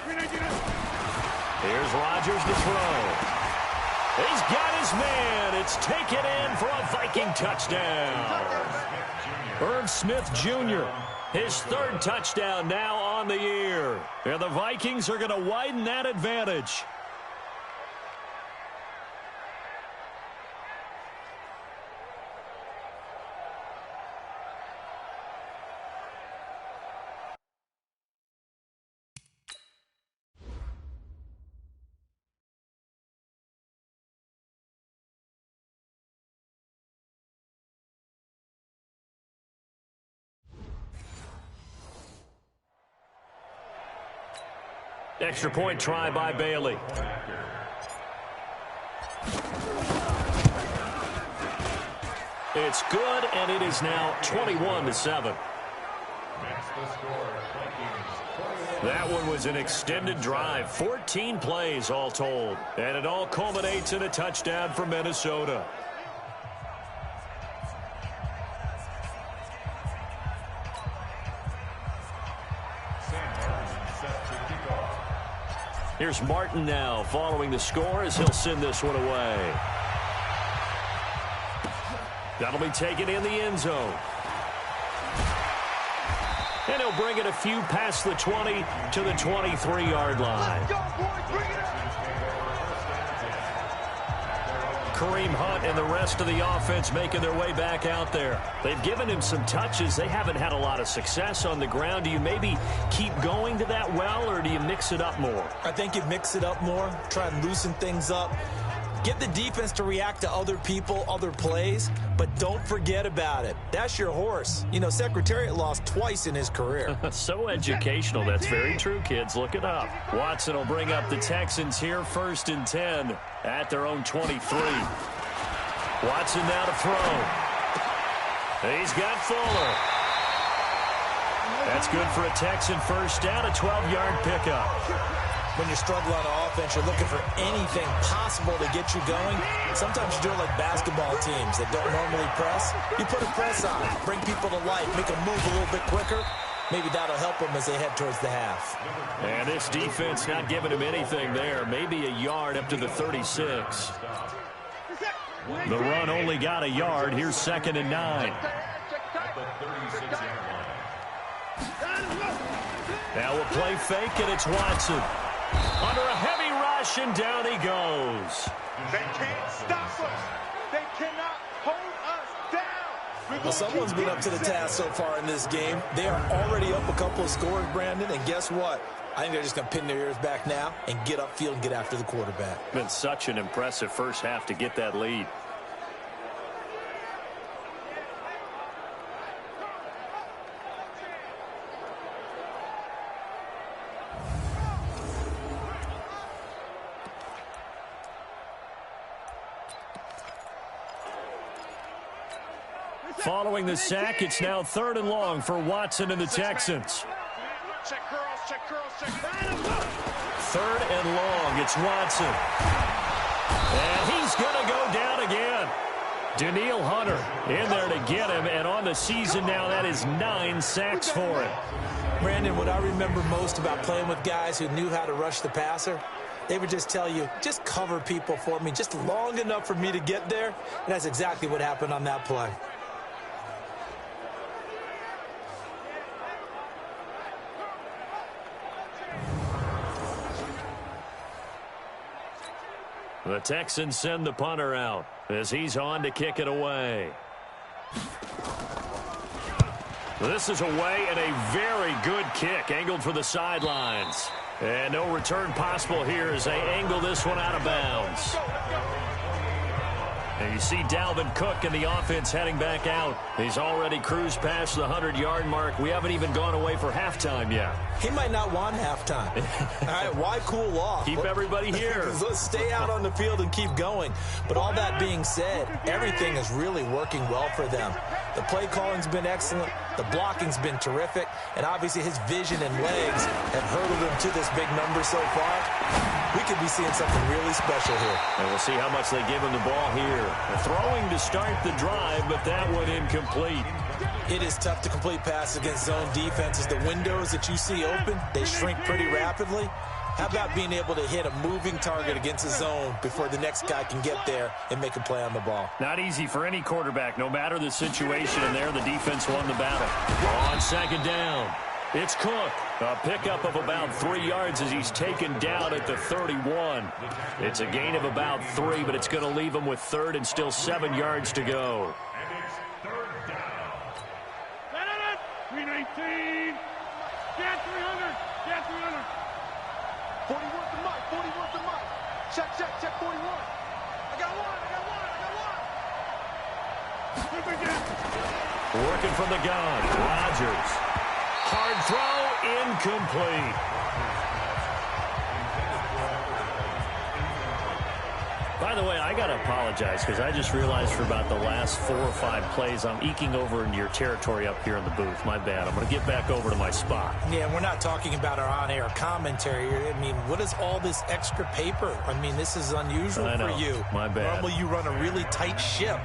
Here's Rodgers to throw. He's got his man. It's taken in for a Viking touchdown. Irv Smith Jr., his 3rd touchdown now on the year. And the Vikings are going to widen that advantage. Extra point try by Bailey. It's good, and it is now 21-7. That one was an extended drive, 14 plays all told, and it all culminates in a touchdown for Minnesota. Here's Martin now following the score as he'll send this one away. That'll be taken in the end zone. And he'll bring it a few past the 20 to the 23-yard line. Let's go, boys. Bring it up. Kareem Hunt and the rest of the offense making their way back out there. They've given him some touches. They haven't had a lot of success on the ground. Do you maybe keep going to that well, or do you mix it up more? I think you mix it up more, try and loosen things up. Get the defense to react to other people, other plays, but don't forget about it. That's your horse. You know, Secretariat lost twice in his career. So educational. That's very true, kids. Look it up. Watson will bring up the Texans here, 1st and 10 at their own 23. Watson now to throw. He's got Fuller. That's good for a Texan first down, a 12-yard pickup. When you're struggling on offense, you're looking for anything possible to get you going. Sometimes you do it like basketball teams that don't normally press. You put a press on, bring people to life, make them move a little bit quicker. Maybe that'll help them as they head towards the half. And this defense not giving him anything there. Maybe a yard up to the 36. The run only got a yard. Here's 2nd and 9. Now we'll play fake, and it's Watson. Under a heavy rush, and down he goes. They can't stop us. They cannot hold us down. Well, someone's been up to the task so far in this game. They are already up a couple of scores, Brandon, and guess what? I think they're just going to pin their ears back now and get upfield and get after the quarterback. Been such an impressive first half to get that lead. Following the sack, it's now 3rd and long for Watson and the Texans. Check curls, check curls, check. 3rd and long, it's Watson. And he's going to go down again. Danielle Hunter in there to get him, and on the season now, that is 9 sacks for him. Brandon, what I remember most about playing with guys who knew how to rush the passer, they would just tell you, just cover people for me, just long enough for me to get there. And that's exactly what happened on that play. The Texans send the punter out as he's on to kick it away. This is away and a very good kick angled for the sidelines. And no return possible here as they angle this one out of bounds. And you see Dalvin Cook and the offense heading back out. He's already cruised past the 100-yard mark. We haven't even gone away for halftime yet. He might not want halftime. All right, why cool off? Keep everybody here. Let's stay out on the field and keep going. But all that being said, everything is really working well for them. The play calling's been excellent. The blocking's been terrific. And obviously his vision and legs have hurdled him to this big number so far. We could be seeing something really special here. And we'll see how much they give him the ball here. Throwing to start the drive, but that one incomplete. It is tough to complete passes against zone defenses. The windows that you see open, they shrink pretty rapidly. How about being able to hit a moving target against a zone before the next guy can get there and make a play on the ball? Not easy for any quarterback, no matter the situation, and there the defense won the battle. On second down, it's Cook. A pickup of about 3 yards as he's taken down at the 31. It's a gain of about 3, but it's going to leave him with third and still 7 yards to go. 319. Get 300. Get 300. 41 to Mike. 41 to Mike. Check 41. I got one. Working from the gun. Rodgers. Hard throw, incomplete. By the way, I got to apologize because I just realized for about the last 4 or 5 plays I'm eking over into your territory up here in the booth. My bad. I'm going to get back over to my spot. Yeah, we're not talking about our on-air commentary. I mean, what is all this extra paper? I mean, this is unusual for you. My bad. Normally you run a really tight ship.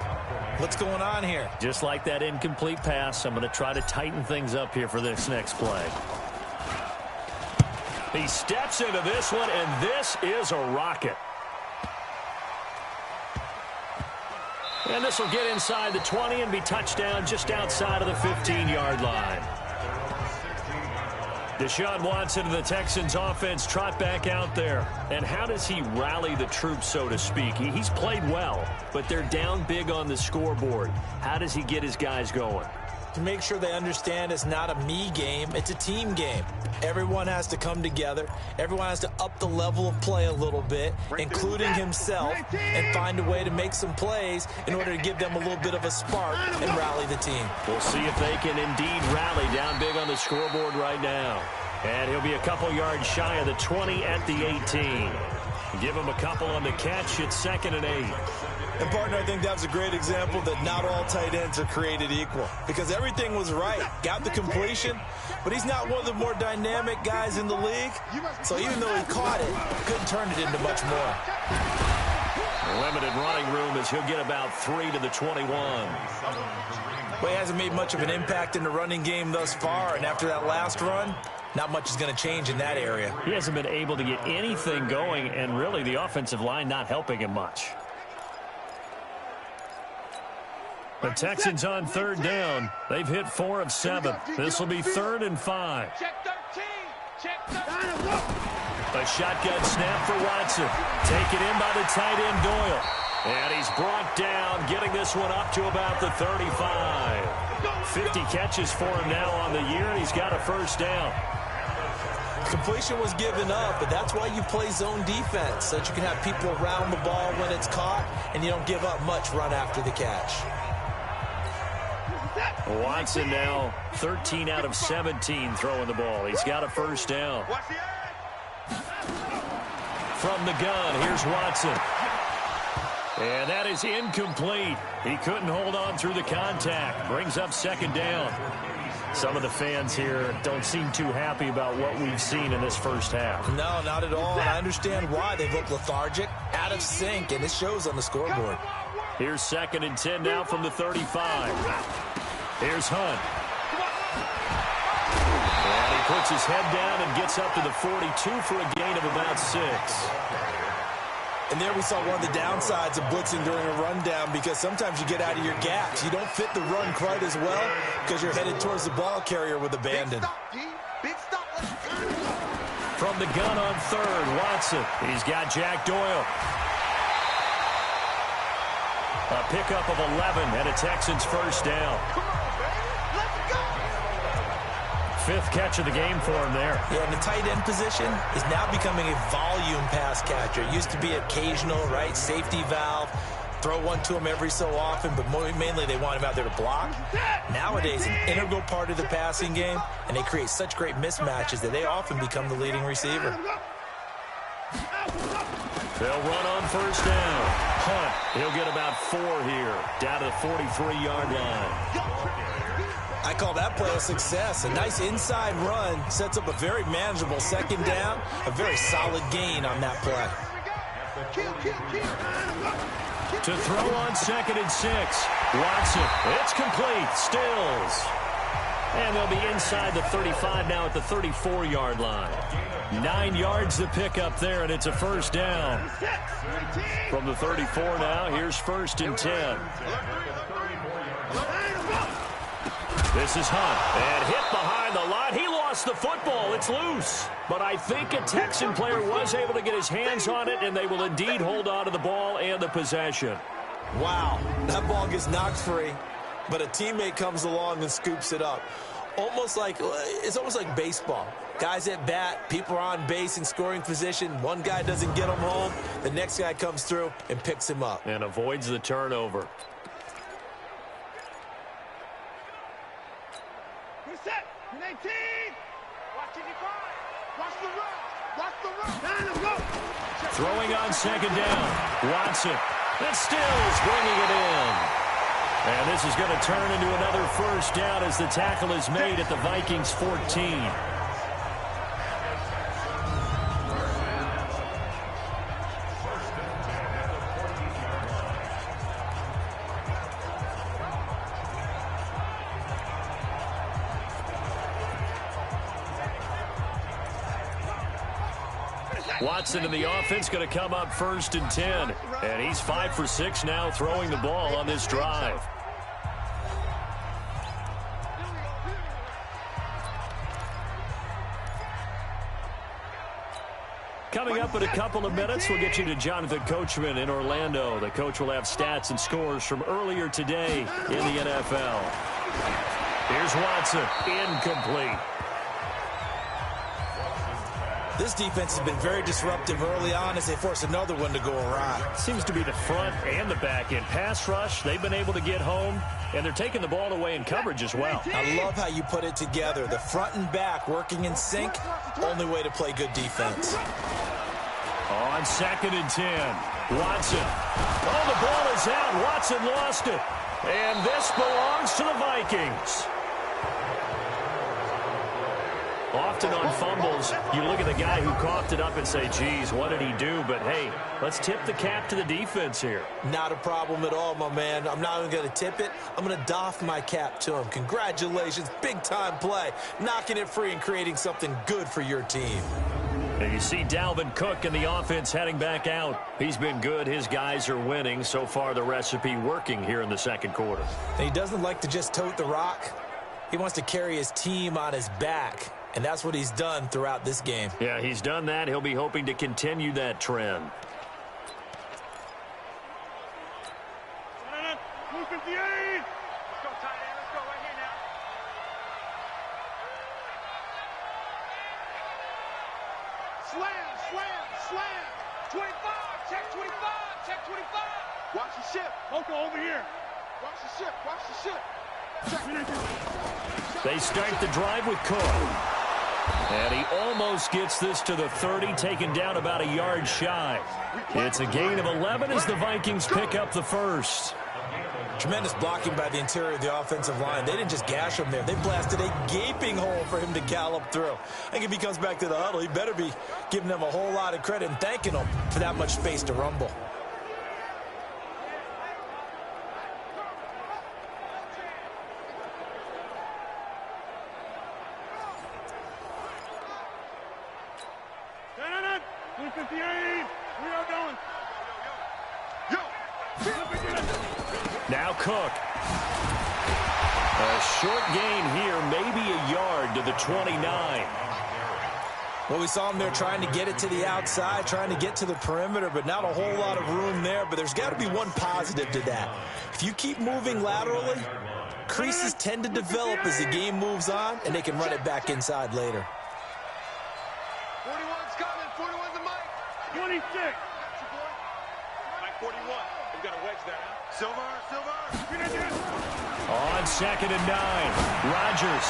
What's going on here? Just like that incomplete pass, I'm going to try to tighten things up here for this next play. He steps into this one, and this is a rocket. And this will get inside the 20 and be touchdown just outside of the 15-yard line. Deshaun Watson and the Texans offense trot back out there. And how does he rally the troops, so to speak? He's played well, but they're down big on the scoreboard. How does he get his guys going? To make sure they understand it's not a me game, it's a team game. Everyone has to come together. Everyone has to up the level of play a little bit, including himself, and find a way to make some plays in order to give them a little bit of a spark and rally the team. We'll see if they can indeed rally down big on the scoreboard right now. And he'll be a couple yards shy of the 20 at the 18. Give him a couple on the catch. It's 2nd and 8. And, partner, I think that was a great example that not all tight ends are created equal. Because everything was right. Got the completion, but he's not one of the more dynamic guys in the league. So even though he caught it, couldn't turn it into much more. Limited running room as he'll get about 3 to the 21. Well, he hasn't made much of an impact in the running game thus far. And after that last run, not much is going to change in that area. He hasn't been able to get anything going, and really the offensive line not helping him much. The Texans on 3rd down. They've hit 4 of 7. This will be 3rd and 5. Check 13. Check 13. A shotgun snap for Watson. Taken in by the tight end Doyle. And he's brought down, getting this one up to about the 35. 50 catches for him now on the year, and he's got a 1st down. Completion was given up, but that's why you play zone defense, so that you can have people around the ball when it's caught, and you don't give up much run after the catch. Watson now 13 out of 17 throwing the ball. He's got a 1st down. From the gun, here's Watson. And that is incomplete. He couldn't hold on through the contact. Brings up 2nd down. Some of the fans here don't seem too happy about what we've seen in this first half. No, not at all. And I understand why. They look lethargic, out of sync, and it shows on the scoreboard. Here's 2nd and 10 now from the 35. Here's Hunt. And he puts his head down and gets up to the 42 for a gain of about 6. And there we saw one of the downsides of blitzing during a rundown, because sometimes you get out of your gaps. You don't fit the run quite as well because you're headed towards the ball carrier with abandon. Big stop. From the gun on third, Watson. He's got Jack Doyle. A pickup of 11 and a Texans first down. Come on, baby. Let's go. 5th catch of the game for him there. Yeah, and the tight end position is now becoming a volume pass catcher. It used to be occasional, right? Safety valve. Throw one to him every so often, but mainly they want him out there to block. Nowadays, an integral part of the passing game, and they create such great mismatches that they often become the leading receiver. They'll run on first down. Hunt, he'll get about 4 here, down to the 43-yard line. I call that play a success. A nice inside run sets up a very manageable second down, a very solid gain on that play. To throw on 2nd and 6. Watson, it's complete, Stills. And they'll be inside the 35 now at the 34-yard line. 9 yards to pick up there, and it's a first down. From the 34 now, here's 1st and 10. This is Hunt, and hit behind the line. He lost the football. It's loose. But I think a Texan player was able to get his hands on it, and they will indeed hold on to the ball and the possession. Wow, that ball gets knocked free, but a teammate comes along and scoops it up. It's almost like baseball. Guys at bat, people are on base in scoring position. One guy doesn't get him home. The next guy comes through and picks him up. And avoids the turnover. Reset. 18. Watch it, watch the run. Watch the run. Time to go. Throwing on 2nd down. Watson. And Stills bringing it in. And this is going to turn into another first down as the tackle is made at the Vikings 14. Watson in the offense going to come up 1st and 10. And he's 5 for 6 now throwing the ball on this drive. Coming up in a couple of minutes, we'll get you to Jonathan Coachman in Orlando. The coach will have stats and scores from earlier today in the NFL. Here's Watson, incomplete. This defense has been very disruptive early on as they force another one to go awry. Seems to be the front and the back end. Pass rush, they've been able to get home, and they're taking the ball away in coverage as well. I love how you put it together. The front and back working in sync, only way to play good defense. On 2nd and 10, Watson. Oh, the ball is out. Watson lost it. And this belongs to the Vikings. Often on fumbles, you look at the guy who coughed it up and say, geez, what did he do? But, hey, let's tip the cap to the defense here. Not a problem at all, my man. I'm not even going to tip it. I'm going to doff my cap to him. Congratulations. Big-time play. Knocking it free and creating something good for your team. And you see Dalvin Cook in the offense heading back out. He's been good. His guys are winning. So far, the recipe working here in the second quarter. And he doesn't like to just tote the rock. He wants to carry his team on his back. And that's what he's done throughout this game. Yeah, he's done that. He'll be hoping to continue that trend. Let's go, tight end. Let's go right here now. Slam. 25. Check 25. Check 25. Watch the ship. Oko over here. Watch the ship. They start the drive with Cook. And he almost gets this to the 30, taken down about a yard shy. It's a gain of 11 as the Vikings pick up the first. Tremendous blocking by the interior of the offensive line. They didn't just gash him there. They blasted a gaping hole for him to gallop through. I think if he comes back to the huddle, he better be giving them a whole lot of credit and thanking them for that much space to rumble. Now Cook. A short gain here, maybe a yard to the 29. Well, we saw him there trying to get it to the outside, trying to get to the perimeter, but not a whole lot of room there. But there's got to be one positive to that. If you keep moving laterally, creases tend to develop as the game moves on, and they can run it back inside later. 41's coming. 41's the mic. 26. Mike 41. We've got a wedge there. Silver. On 2nd and 9, Rodgers.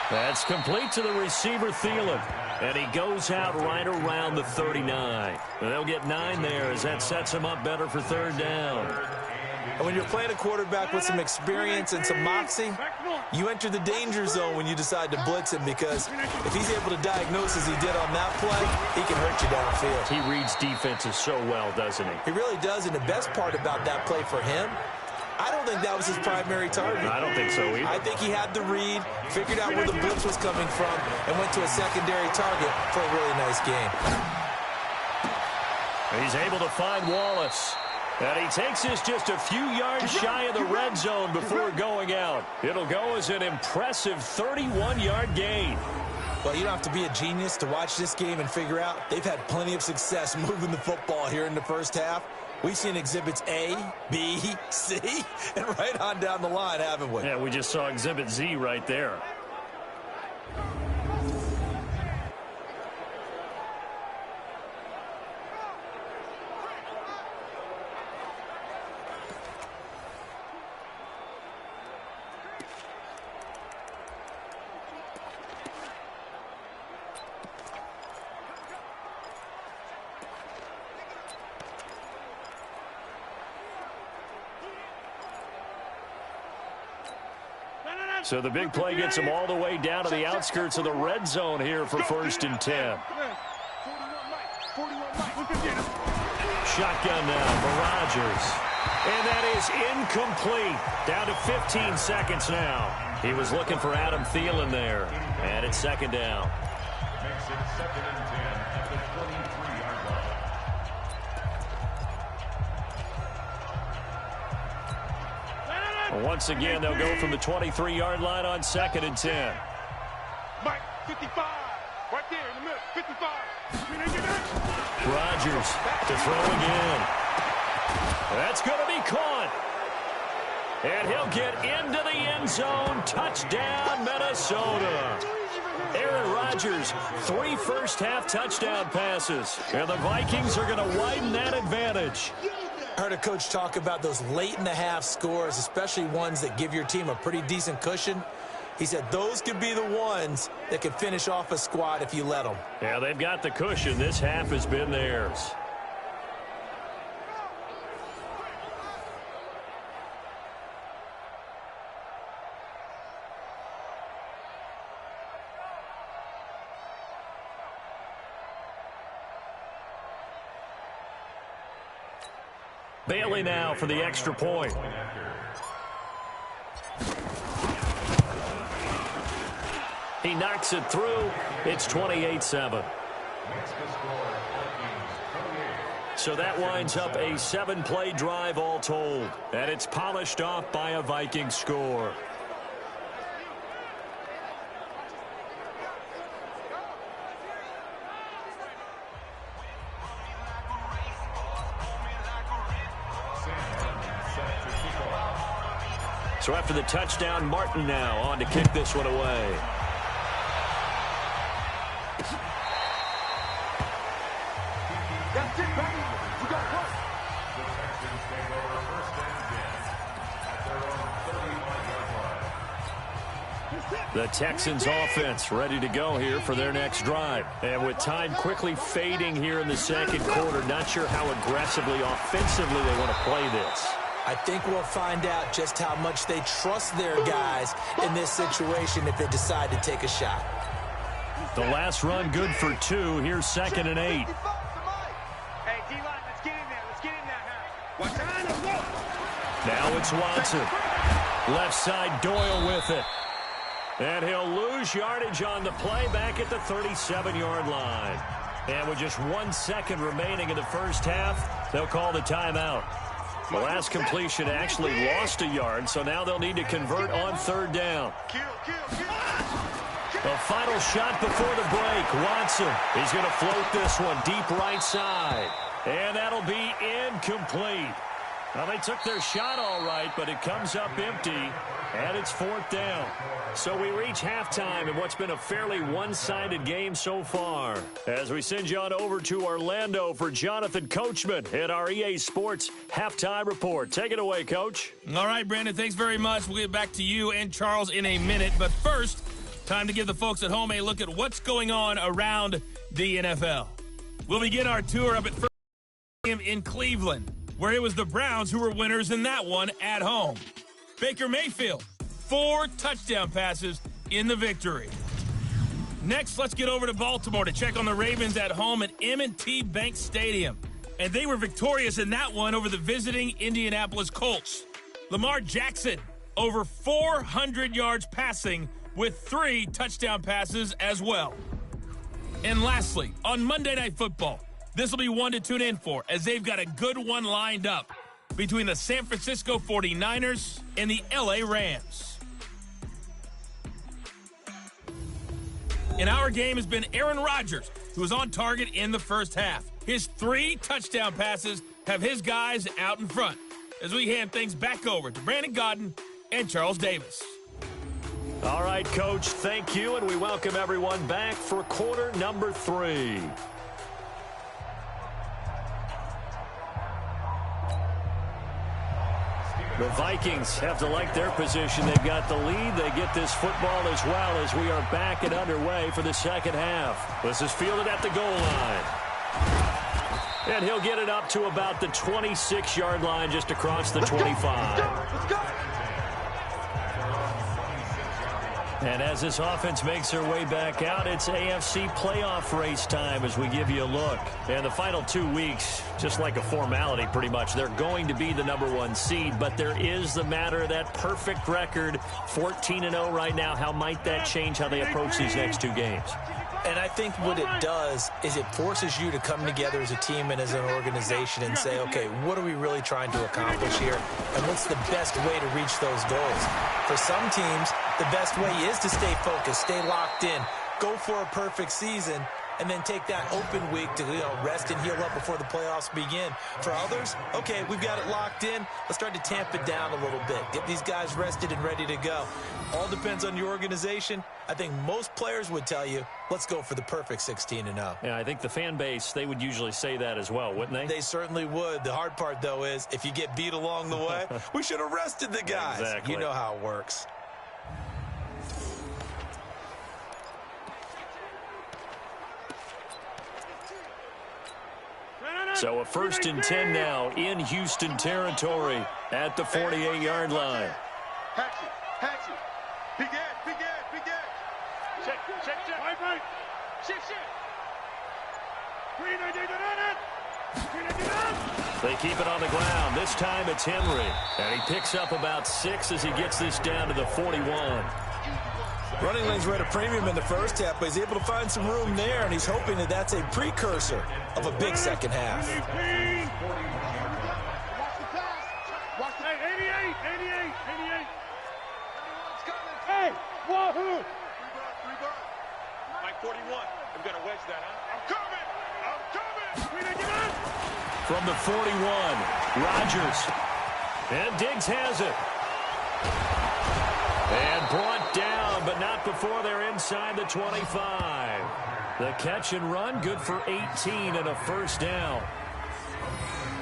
That's complete to the receiver, Thielen. And he goes out right around the 39. They'll get 9 there as that sets him up better for 3rd down. And when you're playing a quarterback with some experience and some moxie, you enter the danger zone when you decide to blitz him, because if he's able to diagnose as he did on that play, he can hurt you downfield. He reads defenses so well, doesn't he? He really does, and the best part about that play for him, I don't think that was his primary target. I don't think so either. I think he had the read, figured out where the blitz was coming from, and went to a secondary target for a really nice game. He's able to find Wallace. And he takes this just a few yards shy of the red zone before going out. It'll go as an impressive 31-yard gain. Well, you don't have to be a genius to watch this game and figure out they've had plenty of success moving the football here in the first half. We've seen exhibits A, B, C, and right on down the line, haven't we? Yeah, we just saw exhibit Z right there. So the big play gets him all the way down to the outskirts of the red zone here for 1st and 10. Shotgun now for Rodgers. And that is incomplete. Down to 15 seconds now. He was looking for Adam Thielen there. And it's 2nd down. Makes it 2nd and 10 at the 23-yard line. Once again, they'll go from the 23-yard line on 2nd and 10. Mike, 55. Right there in the middle, 55. Rodgers to throw again. That's going to be caught. And he'll get into the end zone. Touchdown, Minnesota. Aaron Rodgers, 3 first-half touchdown passes. And the Vikings are going to widen that advantage. I heard a coach talk about those late-in-the-half scores, especially ones that give your team a pretty decent cushion. He said those could be the ones that could finish off a squad if you let them. Yeah, they've got the cushion. This half has been theirs. Bailey now for the extra point. He knocks it through. It's 28-7. So that winds up a 7-play drive all told. And it's polished off by a Viking score. So after the touchdown, Martin now on to kick this one away. That's it, baby. We got one. The Texans take over 1st and 10 at their own 35-yard line. The Texans offense ready to go here for their next drive. And with time quickly fading here in the 2nd quarter, not sure how aggressively, offensively they want to play this. I think we'll find out just how much they trust their guys in this situation if they decide to take a shot. The last run good for 2. Here's 2nd and 8. Hey, D-line, let's get in there. Let's get in there now. What's on? Let's go. Now it's Watson. Left side, Doyle with it. And he'll lose yardage on the play back at the 37-yard line. And with just 1 second remaining in the first half, they'll call the timeout. The last completion actually lost a yard, so now they'll need to convert on third down. The final shot before the break. Watson is going to float this one deep right side. And that'll be incomplete. Well, they took their shot all right, but it comes up empty, and it's fourth down. So we reach halftime in what's been a fairly one-sided game so far. As we send you on over to Orlando for Jonathan Coachman at our EA Sports Halftime Report. Take it away, Coach. All right, Brandon, thanks very much. We'll get back to you and Charles in a minute. But first, time to give the folks at home a look at what's going on around the NFL. We'll begin our tour up at first in Cleveland, where it was the Browns who were winners in that one at home. Baker Mayfield, 4 touchdown passes in the victory. Next, let's get over to Baltimore to check on the Ravens at home at M&T Bank Stadium. And they were victorious in that one over the visiting Indianapolis Colts. Lamar Jackson, over 400 yards passing with 3 touchdown passes as well. And lastly, on Monday Night Football, this will be one to tune in for, as they've got a good one lined up between the San Francisco 49ers and the LA Rams. In our game has been Aaron Rodgers, who was on target in the first half. His 3 touchdown passes have his guys out in front, as we hand things back over to Brandon Godden and Charles Davis. All right, Coach, thank you, and we welcome everyone back for quarter number 3. The Vikings have to like their position. They've got the lead. They get this football as well as we are back and underway for the second half. This is fielded at the goal line. And he'll get it up to about the 26-yard line just across the 25. Let's go. And as this offense makes their way back out, it's AFC playoff race time as we give you a look. And the final 2 weeks, just like a formality pretty much, they're going to be the #1 seed. But there is the matter of that perfect record, 14-0 right now. How might that change how they approach these next 2 games? And I think what it does is it forces you to come together as a team and as an organization and say, okay, what are we really trying to accomplish here? And what's the best way to reach those goals? For some teams, the best way is to stay focused, stay locked in, go for a perfect season, and then take that open week to rest and heal up before the playoffs begin. For others, okay, we've got it locked in. Let's start to tamp it down a little bit. Get these guys rested and ready to go. All depends on your organization. I think most players would tell you, let's go for the perfect 16-0. Yeah, I think the fan base, they would usually say that as well, wouldn't they? They certainly would. The hard part, though, is if you get beat along the way, we should have rested the guys. Exactly. You know how it works. So a 1st and 10 now in Houston territory at the 48-yard line. Hatchet. Begin. Check. Right. Check. They keep it on the ground. This time it's Henry. And he picks up about 6 as he gets this down to the 41. Running lanes were at a premium in the first half, but he's able to find some room there, and he's hoping that that's a precursor of a big second half. Watch the 88. Hey, wahoo! 3 bar. Mike 41. I'm going to wedge that, huh? I'm coming! From the 41, Rodgers. And Diggs has it. And brought down, but not before they're inside the 25. The catch and run, good for 18 and a first down.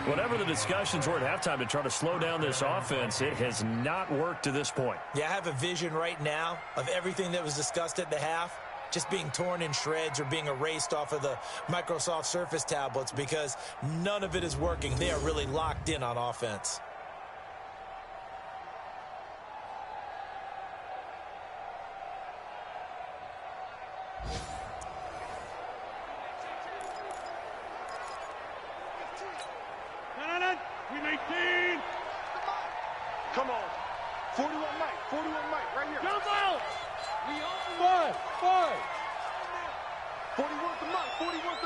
Whatever the discussions were at halftime to try to slow down this offense, it has not worked to this point. Yeah, I have a vision right now of everything that was discussed at the half just being torn in shreds or being erased off of the Microsoft Surface tablets because none of it is working. They are really locked in on offense. Come on. 41 Mike, right here. Jump out! We own 5. 41 to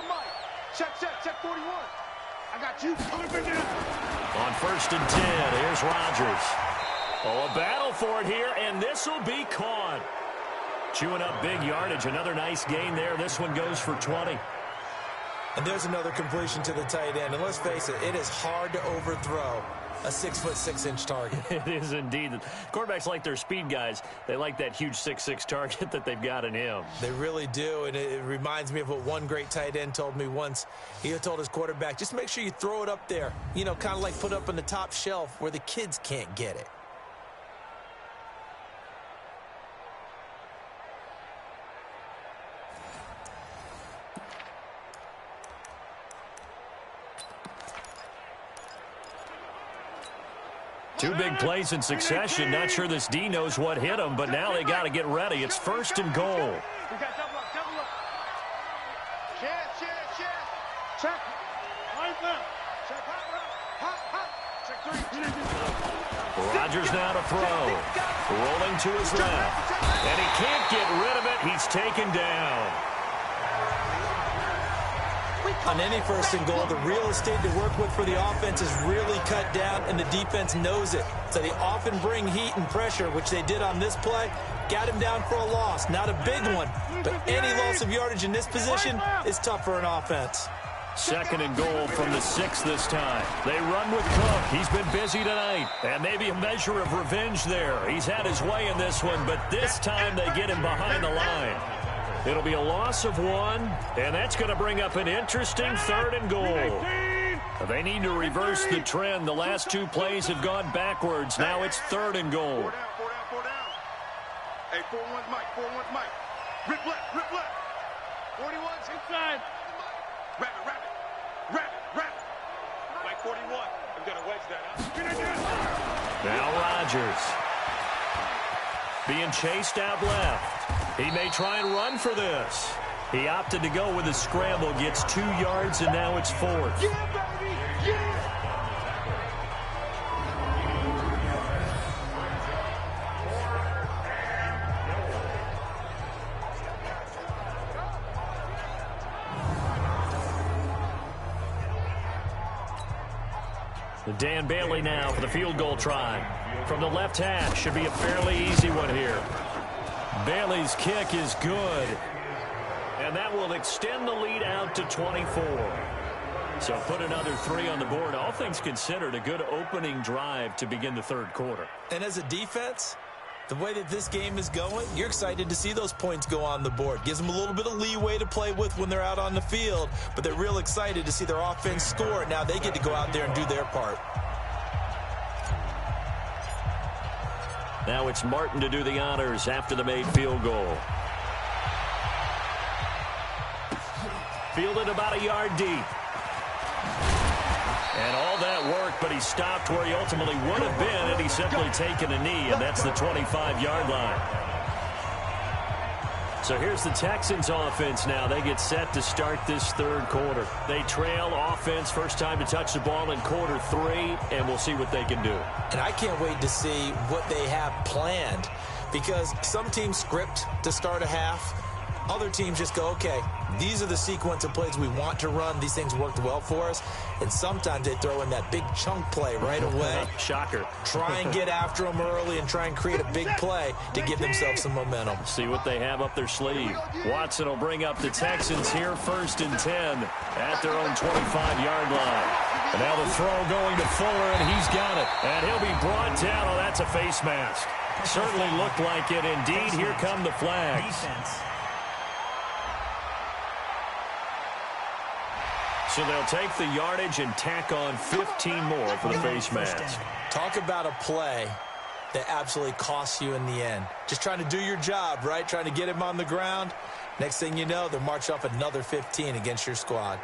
Mike. Check 41. I got you. On 1st and 10. Here's Rodgers. Oh, a battle for it here, and this will be caught. Chewing up big yardage. Another nice gain there. This one goes for 20. And there's another completion to the tight end. And let's face it, it is hard to overthrow a 6'6" target. It is indeed. Quarterbacks like their speed guys. They like that huge 6'6" target that they've got in him. They really do, and it reminds me of what one great tight end told me once. He told his quarterback, just make sure you throw it up there. You know, kind of like put it up on the top shelf where the kids can't get it. Two big plays in succession. Not sure this D knows what hit him, but now they got to get ready. It's 1st and goal. We got double up, double up. Chance. Check. Right left. Check hot. Check 3. Rodgers now to throw. Rolling to his left. And he can't get rid of it. He's taken down. On any 1st and goal, the real estate to work with for the offense is really cut down, and the defense knows it. So they often bring heat and pressure, which they did on this play. Got him down for a loss. Not a big one, but any loss of yardage in this position is tough for an offense. 2nd and goal from the 6 this time. They run with Cook. He's been busy tonight. And maybe a measure of revenge there. He's had his way in this one, but this time they get him behind the line. It'll be a loss of 1, and that's going to bring up an interesting 3rd and goal. They need to reverse the trend. The last 2 plays have gone backwards. Now it's 3rd and goal. 4 down. Hey, 4-1's Mike. Rip left. 41's inside. Rapid. Mike 41. I'm going to wedge that out. Now Rodgers. Being chased out left. He may try and run for this. He opted to go with a scramble, gets 2 yards, and now it's 4th. Yeah, baby! Yeah! Dan Bailey now for the field goal try. From the left hash, should be a fairly easy one here. Bailey's kick is good. And that will extend the lead out to 24. So put another 3 on the board. All things considered, a good opening drive to begin the 3rd quarter. And as a defense, the way that this game is going, you're excited to see those points go on the board. Gives them a little bit of leeway to play with when they're out on the field, but they're real excited to see their offense score. Now they get to go out there and do their part. Now it's Martin to do the honors after the made field goal. Fielded about a yard deep. And all that work, but he stopped where he ultimately would have been had he simply taken a knee, and that's the 25-yard line. So here's the Texans offense now. They get set to start this 3rd quarter. They trail offense, first time to touch the ball in quarter 3, and we'll see what they can do. And I can't wait to see what they have planned, because some teams script to start a half. Other teams just go, okay, these are the sequence of plays we want to run. These things worked well for us. And sometimes they throw in that big chunk play right away. Shocker. Try and get after them early and try and create a big play to give themselves some momentum. See what they have up their sleeve. Watson will bring up the Texans here, 1st and 10 at their own 25-yard line. And now the throw going to Fuller, and he's got it. And he'll be brought down. Oh, that's a face mask. Certainly looked like it. Indeed, here come the flags. So they'll take the yardage and tack on 15 more for the face mask. Talk about a play that absolutely costs you in the end. Just trying to do your job, right? Trying to get him on the ground. Next thing you know, they'll march off another 15 against your squad.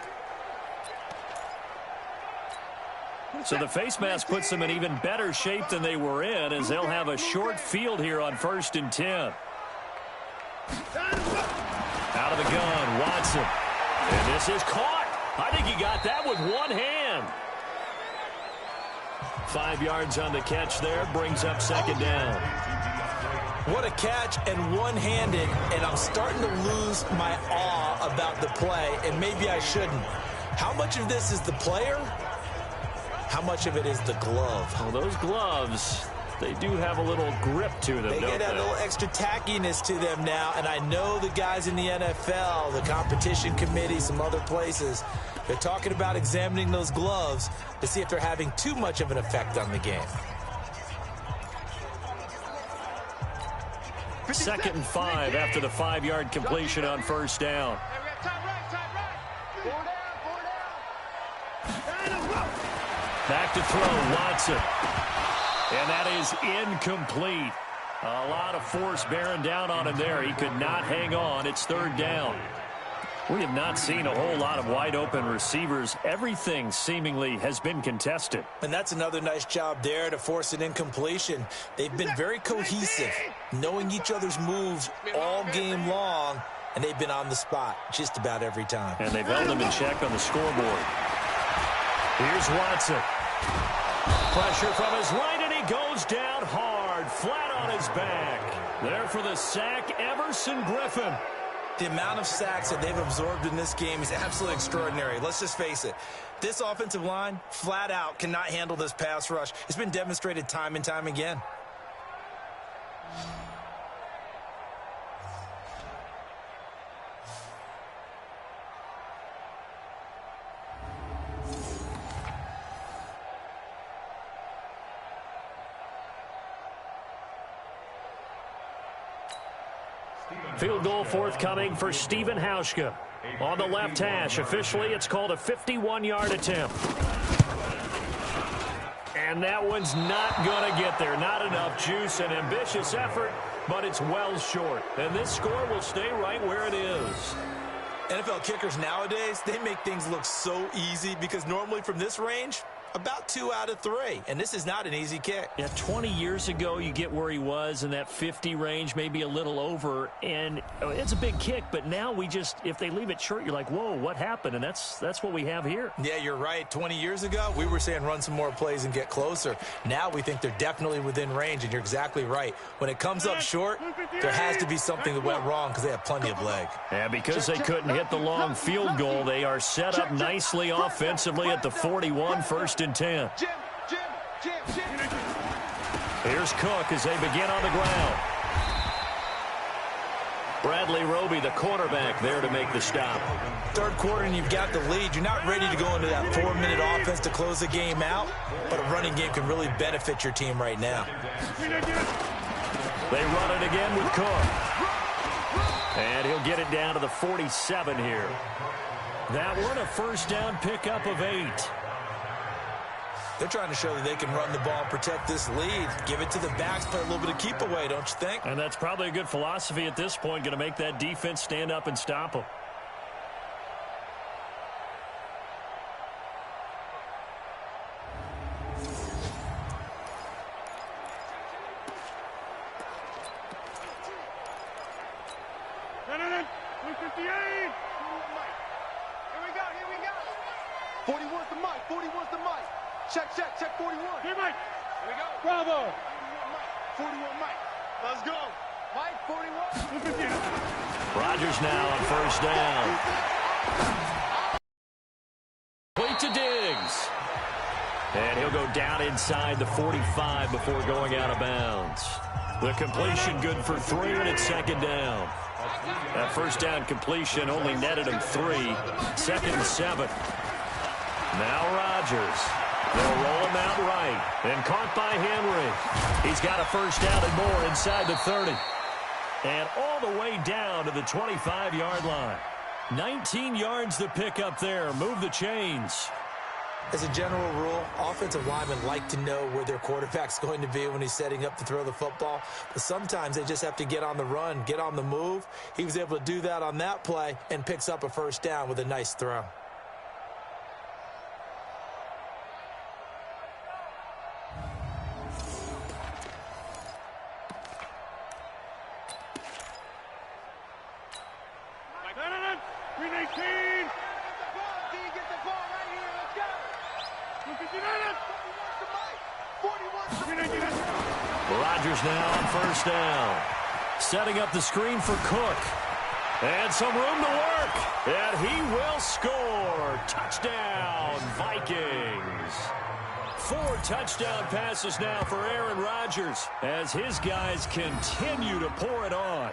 So the face mask puts them in even better shape than they were in, as they'll have a short field here on 1st and 10. Out of the gun, Watson. And this is caught. I think he got that with one hand. 5 yards on the catch there, brings up 2nd down. What a catch, and one-handed, and I'm starting to lose my awe about the play, and maybe I shouldn't. How much of this is the player? How much of it is the glove? Well, those gloves, they do have a little grip to them, They get that little extra tackiness to them now, and I know the guys in the NFL, the competition committee, some other places, they're talking about examining those gloves to see if they're having too much of an effect on the game. 2nd and 5 after the 5-yard completion on first down. Back to throw, Watson. And that is incomplete. A lot of force bearing down on him there. He could not hang on. It's 3rd down. We have not seen a whole lot of wide-open receivers. Everything seemingly has been contested. And that's another nice job there to force an incompletion. They've been very cohesive, knowing each other's moves all game long, and they've been on the spot just about every time. And they've held them in check on the scoreboard. Here's Watson. Pressure from his right, and he goes down hard, flat on his back. There for the sack, Everson Griffin. The amount of sacks that they've absorbed in this game is absolutely extraordinary. Let's just face it. This offensive line, flat out, cannot handle this pass rush. It's been demonstrated time and time again. Field goal forthcoming for Stephen Hauschka. On the left hash, officially it's called a 51-yard attempt. And that one's not going to get there. Not enough juice, an ambitious effort, but it's well short. And this score will stay right where it is. NFL kickers nowadays, they make things look so easy because normally from this range, about 2 out of 3. And this is not an easy kick. Yeah, 20 years ago, you get where he was in that 50 range, maybe a little over. And it's a big kick, but now we just, if they leave it short, you're like, whoa, what happened? And that's what we have here. Yeah, you're right. 20 years ago, we were saying run some more plays and get closer. Now we think they're definitely within range, and you're exactly right. When it comes up short, there has to be something that went wrong because they have plenty of leg. And because they couldn't hit the long field goal, they are set up nicely offensively at the 41, 1st and 10. Here's Cook as they begin on the ground. Bradley Roby, the quarterback, there to make the stop. 3rd quarter and you've got the lead. You're not ready to go into that 4-minute offense to close the game out, but a running game can really benefit your team right now. They run it again with Cook. And he'll get it down to the 47 here. That one, a 1st down pickup of 8. They're trying to show that they can run the ball and protect this lead. Give it to the backs, play a little bit of keep away, don't you think? And that's probably a good philosophy at this point, going to make that defense stand up and stop them. Check 41. Here, Mike. Here we go. Bravo. 41, Mike. Let's go. Mike, 41. Rodgers now on 1st down. Play to Diggs. And he'll go down inside the 45 before going out of bounds. The completion good for 3, and it's 2nd down. That 1st down completion only netted him 3. 2nd and 7. Now Rodgers. They'll roll him out right. And caught by Henry. He's got a 1st down and more inside the 30. And all the way down to the 25-yard line. 19 yards to pick up there. Move the chains. As a general rule, offensive linemen like to know where their quarterback's going to be when he's setting up to throw the football. But sometimes they just have to get on the run, get on the move. He was able to do that on that play and picks up a 1st down with a nice throw. Rodgers now on 1st down. Setting up the screen for Cook. And some room to work. And he will score. Touchdown, Vikings. 4 touchdown passes now for Aaron Rodgers as his guys continue to pour it on.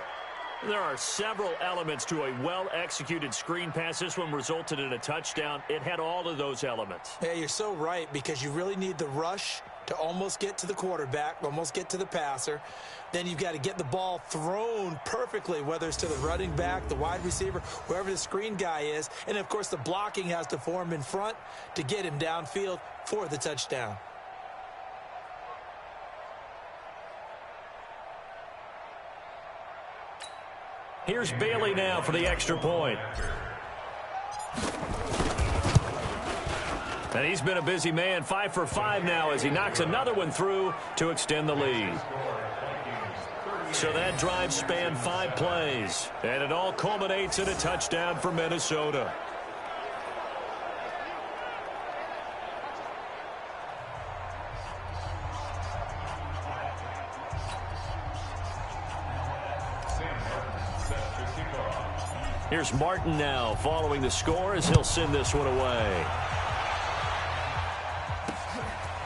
There are several elements to a well-executed screen pass. This one resulted in a touchdown. It had all of those elements. Yeah, you're so right, because you really need the rush to almost get to the quarterback, almost get to the passer. Then you've got to get the ball thrown perfectly, whether it's to the running back, the wide receiver, wherever the screen guy is. And, of course, the blocking has to form in front to get him downfield for the touchdown. Here's Bailey now for the extra point. And he's been a busy man, 5 for 5 now as he knocks another one through to extend the lead. So that drive spanned 5 plays, and it all culminates in a touchdown for Minnesota. Here's Martin now following the score as he'll send this one away.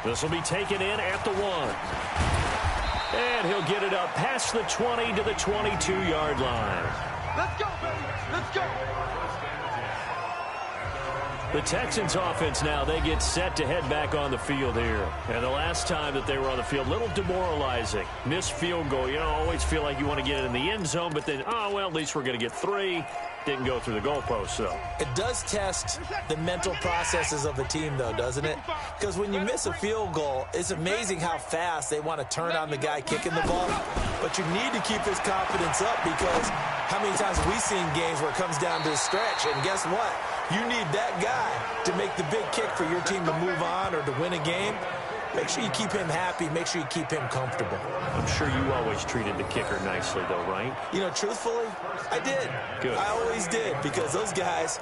This will be taken in at the 1. And he'll get it up past the 20 to the 22-yard line. Let's go, baby. Let's go. The Texans offense now, they get set to head back on the field here. And the last time that they were on the field, a little demoralizing. Missed field goal. You know, always feel like you want to get it in the end zone, but then, oh, well, at least we're going to get 3. Didn't go through the goalpost, though. It does test the mental processes of a team, though, doesn't it? Because when you miss a field goal, it's amazing how fast they want to turn on the guy kicking the ball. But you need to keep his confidence up, because how many times have we seen games where it comes down to a stretch? And guess what? You need that guy to make the big kick for your team to move on or to win a game. Make sure you keep him happy. Make sure you keep him comfortable. I'm sure you always treated the kicker nicely, though, right? You know, truthfully, I did. Good. I always did, because those guys,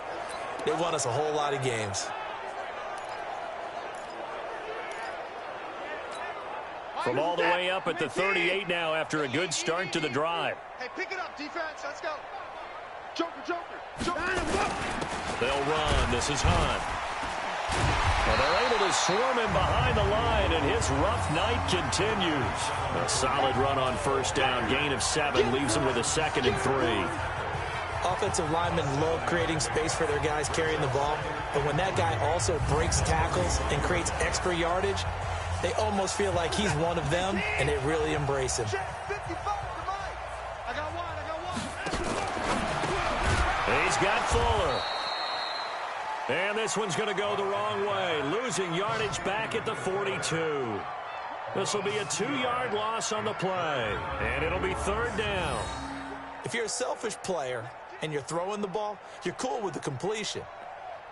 they won us a whole lot of games. From all the way up at the 38 now after a good start to the drive. Hey, pick it up, defense. Let's go. Joker. They'll run. This is Hunt. Well, they're able to swarm him behind the line, and his rough night continues. A solid run on first down. Gain of 7 leaves him with a 2nd and 3. Offensive linemen love creating space for their guys carrying the ball, but when that guy also breaks tackles and creates extra yardage, they almost feel like he's one of them, and they really embrace him. He's got Fuller. And this one's going to go the wrong way, losing yardage back at the 42. This will be a 2-yard loss on the play, and it'll be 3rd down. If you're a selfish player and you're throwing the ball, you're cool with the completion.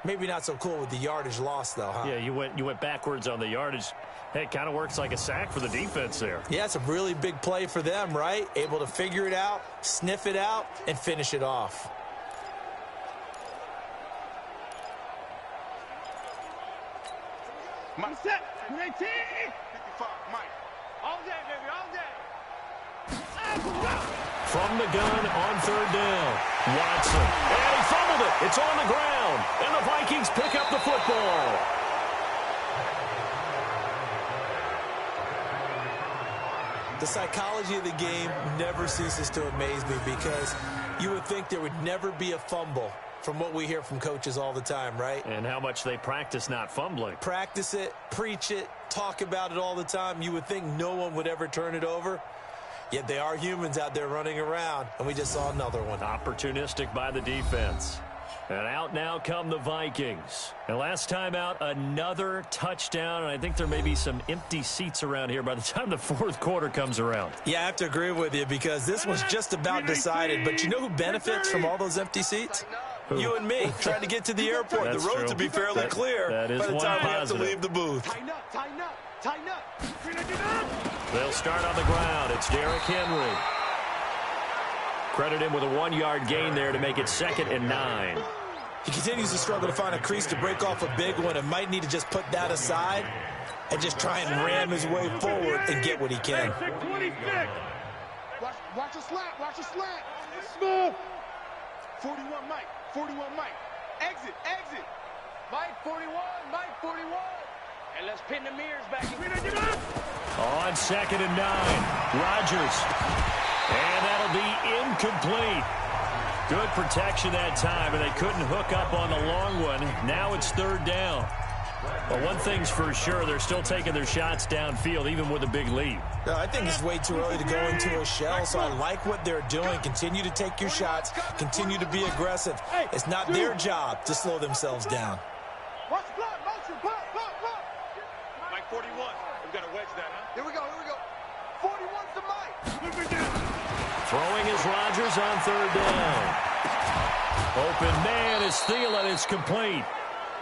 Maybe not so cool with the yardage loss, though, huh? Yeah, you went backwards on the yardage. Hey, it kind of works like a sack for the defense there. Yeah, it's a really big play for them, right? Able to figure it out, sniff it out, and finish it off. Mike set. 18. 55, Mike. All day, baby, all day. From the gun on 3rd down. Watson. And he fumbled it. It's on the ground. And the Vikings pick up the football. The psychology of the game never ceases to amaze me, because you would think there would never be a fumble from what we hear from coaches all the time, right? And how much they practice not fumbling. Practice it, preach it, talk about it all the time. You would think no one would ever turn it over. Yet they are humans out there running around, and we just saw another one. Opportunistic by the defense. And out now come the Vikings. And last time out, another touchdown, and I think there may be some empty seats around here by the time the 4th quarter comes around. Yeah, I have to agree with you, because this was just about decided. But you know who benefits from all those empty seats? Who? You and me, trying to get to the airport. That's the roads true. will be fairly clear that is by the one time we have positive. to leave the booth. Tighten up, tighten up, tighten up. They'll start on the ground. It's Derrick Henry. Credit him with a 1-yard gain there to make it 2nd and 9. He continues to struggle to find a crease to break off a big one, and might need to just put that aside and just try and ram his way forward and get what he can. Watch a slant, watch a slant. Smooth. 41, Mike. 41, Mike. Exit. Mike 41, Mike 41. And let's pin the mirrors back. On 2nd and 9, Rodgers. And that'll be incomplete. Good protection that time, and they couldn't hook up on the long one. Now it's 3rd down. But one thing's for sure, they're still taking their shots downfield, even with a big lead. I think it's way too early to go into a shell, so I like what they're doing. Continue to take your shots. Continue to be aggressive. It's not their job to slow themselves down. Watch the block, motion, block. Mike 41. We've got to wedge that, huh? Here we go. 41's the Mike. Throwing is Rodgers on 3rd down. Open man is Thielen. It's complete.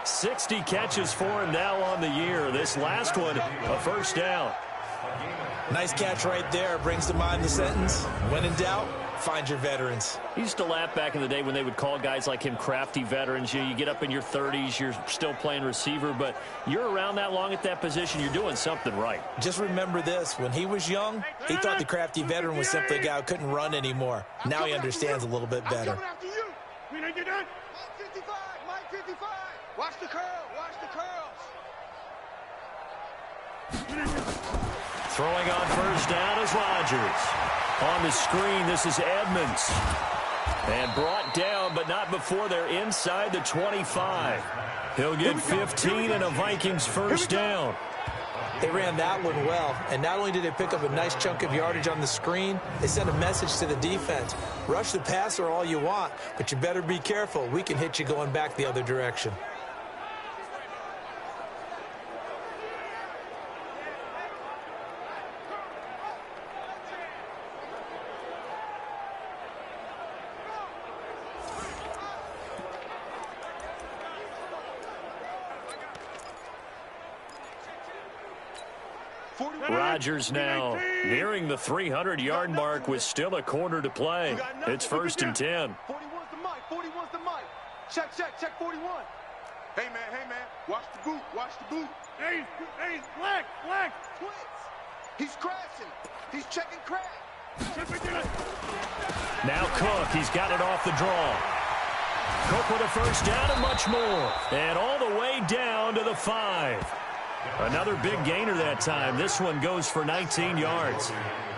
60 catches for him now on the year. This last one, a 1st down. Nice catch right there. Brings to mind the sentence, when in doubt, find your veterans. He used to laugh back in the day when they would call guys like him crafty veterans. You get up in your 30s, you're still playing receiver, but you're around that long at that position, you're doing something right. Just remember this. When he was young, he thought the crafty veteran was simply a guy who couldn't run anymore. Now he understands a little bit better. Mike 55. Watch the curl. Throwing on 1st down is Rodgers. On the screen, this is Edmonds. And brought down, but not before they're inside the 25. He'll get 15 and a Vikings 1st down. They ran that one well, and not only did they pick up a nice chunk of yardage on the screen, they sent a message to the defense. Rush the passer all you want, but you better be careful. We can hit you going back the other direction. Rodgers now nearing the 300-yard mark with still a quarter to play. It's 1st and 10. 41's the Mike. Check 41. Hey, man. Watch the boot. Hey, black. Twitch. He's crashing. He's checking crash. Now Cook, he's got it off the draw. Cook with a 1st down and much more. And all the way down to the 5. Another big gainer that time. This one goes for 19 yards.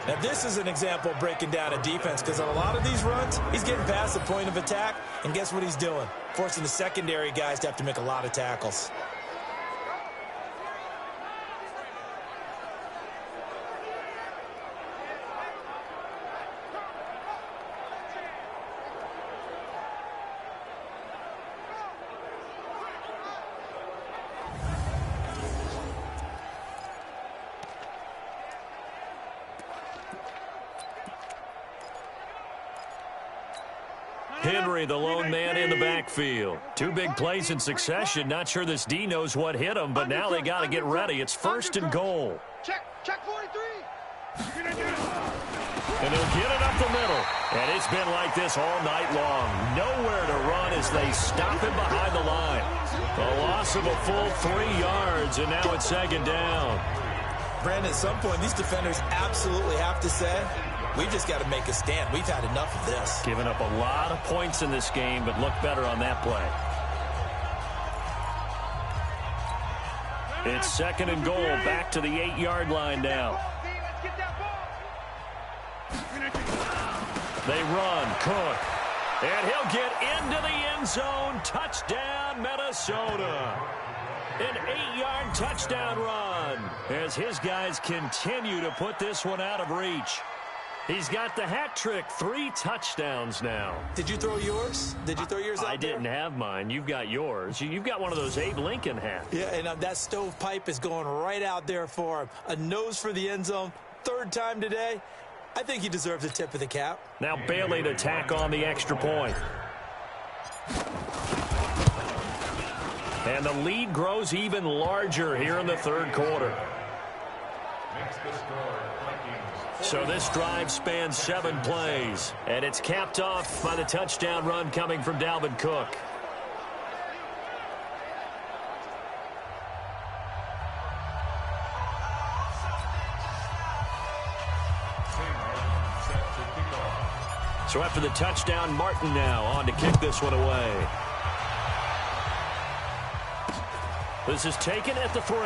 Now, this is an example of breaking down a defense, because on a lot of these runs, he's getting past the point of attack, and guess what he's doing? Forcing the secondary guys to have to make a lot of tackles. Henry, the lone man in the backfield. 2 big plays in succession. Not sure this D knows what hit him, but now they got to get ready. It's 1st and goal. Check 43. And they'll get it up the middle. And it's been like this all night long. Nowhere to run as they stop him behind the line. A loss of a full 3 yards, and now it's 2nd down. Brandon, at some point, these defenders absolutely have to say, we've just got to make a stand. We've had enough of this. Giving up a lot of points in this game, but look better on that play. It's 2nd and goal, back to the 8-yard line now. They run, Cook, and he'll get into the end zone. Touchdown, Minnesota. An 8-yard touchdown run as his guys continue to put this one out of reach. He's got the hat trick, 3 touchdowns now. Did you throw yours? Did you throw yours out I didn't have mine. You've got yours. You've got one of those Abe Lincoln hats. Yeah, and that stovepipe is going right out there for him. A nose for the end zone, 3rd time today. I think he deserves a tip of the cap. Now Bailey to tack on the extra point. And the lead grows even larger here in the 3rd quarter. Makes the score, Vikings. So this drive spans 7 plays, and it's capped off by the touchdown run coming from Dalvin Cook. So after the touchdown, Martin now on to kick this one away. This is taken at the 3.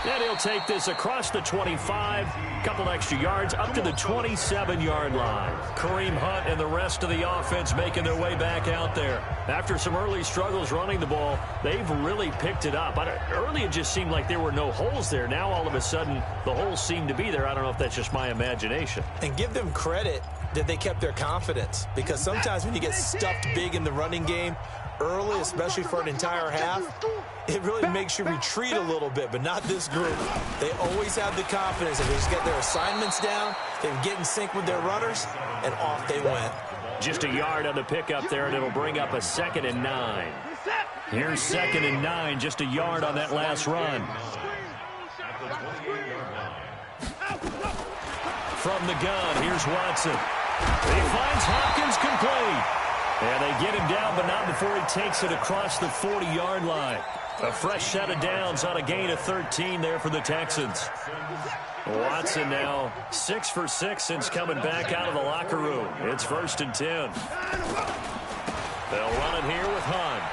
And he'll take this across the 25, couple extra yards, up to the 27-yard line. Kareem Hunt and the rest of the offense making their way back out there. After some early struggles running the ball, they've really picked it up. Early it just seemed like there were no holes there. Now all of a sudden the holes seem to be there. I don't know if that's just my imagination. And give them credit that they kept their confidence, because sometimes when you get stuffed big in the running game early, especially for an entire half, it really makes you retreat a little bit, but not this group. They always have the confidence that they just get their assignments down, they can get in sync with their runners, and off they went. Just a yard on the pickup there, and it'll bring up a 2nd and 9. Here's 2nd and 9, just a yard on that last run. From the gun, here's Watson. He finds Hopkins complete. And they get him down, but not before he takes it across the 40-yard line. A fresh set of downs on a gain of 13 there for the Texans. Watson now 6 for 6 since coming back out of the locker room. It's 1st and 10. They'll run it here with Hunt.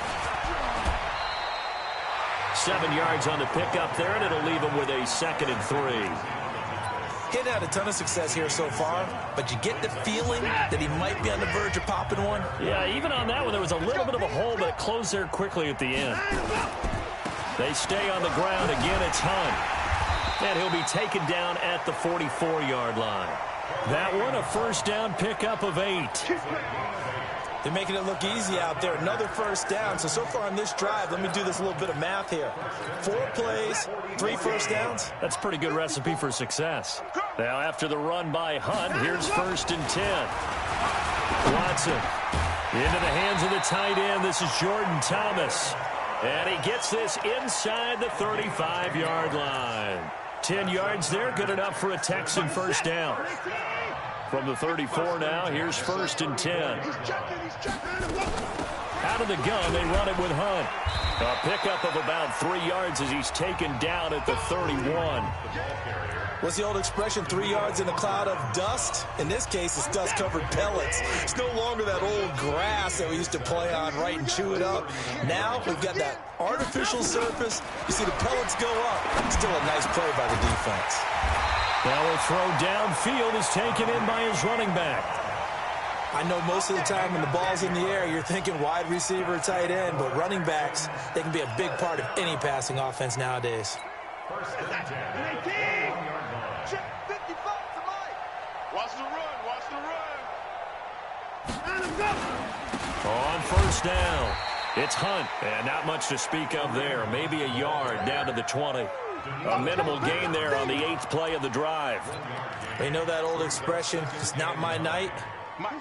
7 yards on the pickup there, and it'll leave him with a 2nd and 3. He's had a ton of success here so far, but you get the feeling that he might be on the verge of popping one. Yeah, even on that one, there was a little bit of a hole, but it closed there quickly at the end. They stay on the ground. Again, it's Hunt. And he'll be taken down at the 44-yard line. That one, a first down pickup of 8. They're making it look easy out there. Another first down. So far on this drive, let me do this little bit of math here. 4 plays, 3 first downs. That's a pretty good recipe for success. Now after the run by Hunt, here's 1st and 10. Watson into the hands of the tight end. This is Jordan Thomas. And he gets this inside the 35-yard line. 10 yards there, good enough for a Texan first down. From the 34 now, here's 1st and 10. Out of the gun, they run it with Hunt. A pickup of about 3 yards as he's taken down at the 31. What's the old expression, 3 yards in a cloud of dust? In this case, it's dust-covered pellets. It's no longer that old grass that we used to play on, right, and chew it up. Now we've got that artificial surface. You see the pellets go up. Still a nice play by the defense. Now a throw downfield is taken in by his running back. I know most of the time when the ball's in the air, you're thinking wide receiver, tight end, but running backs, they can be a big part of any passing offense nowadays. Watch the run, watch the run. On first down, it's Hunt, and not much to speak of there. Maybe a yard down to the 20. A minimal gain there on the 8th play of the drive. They know that old expression, it's not my night.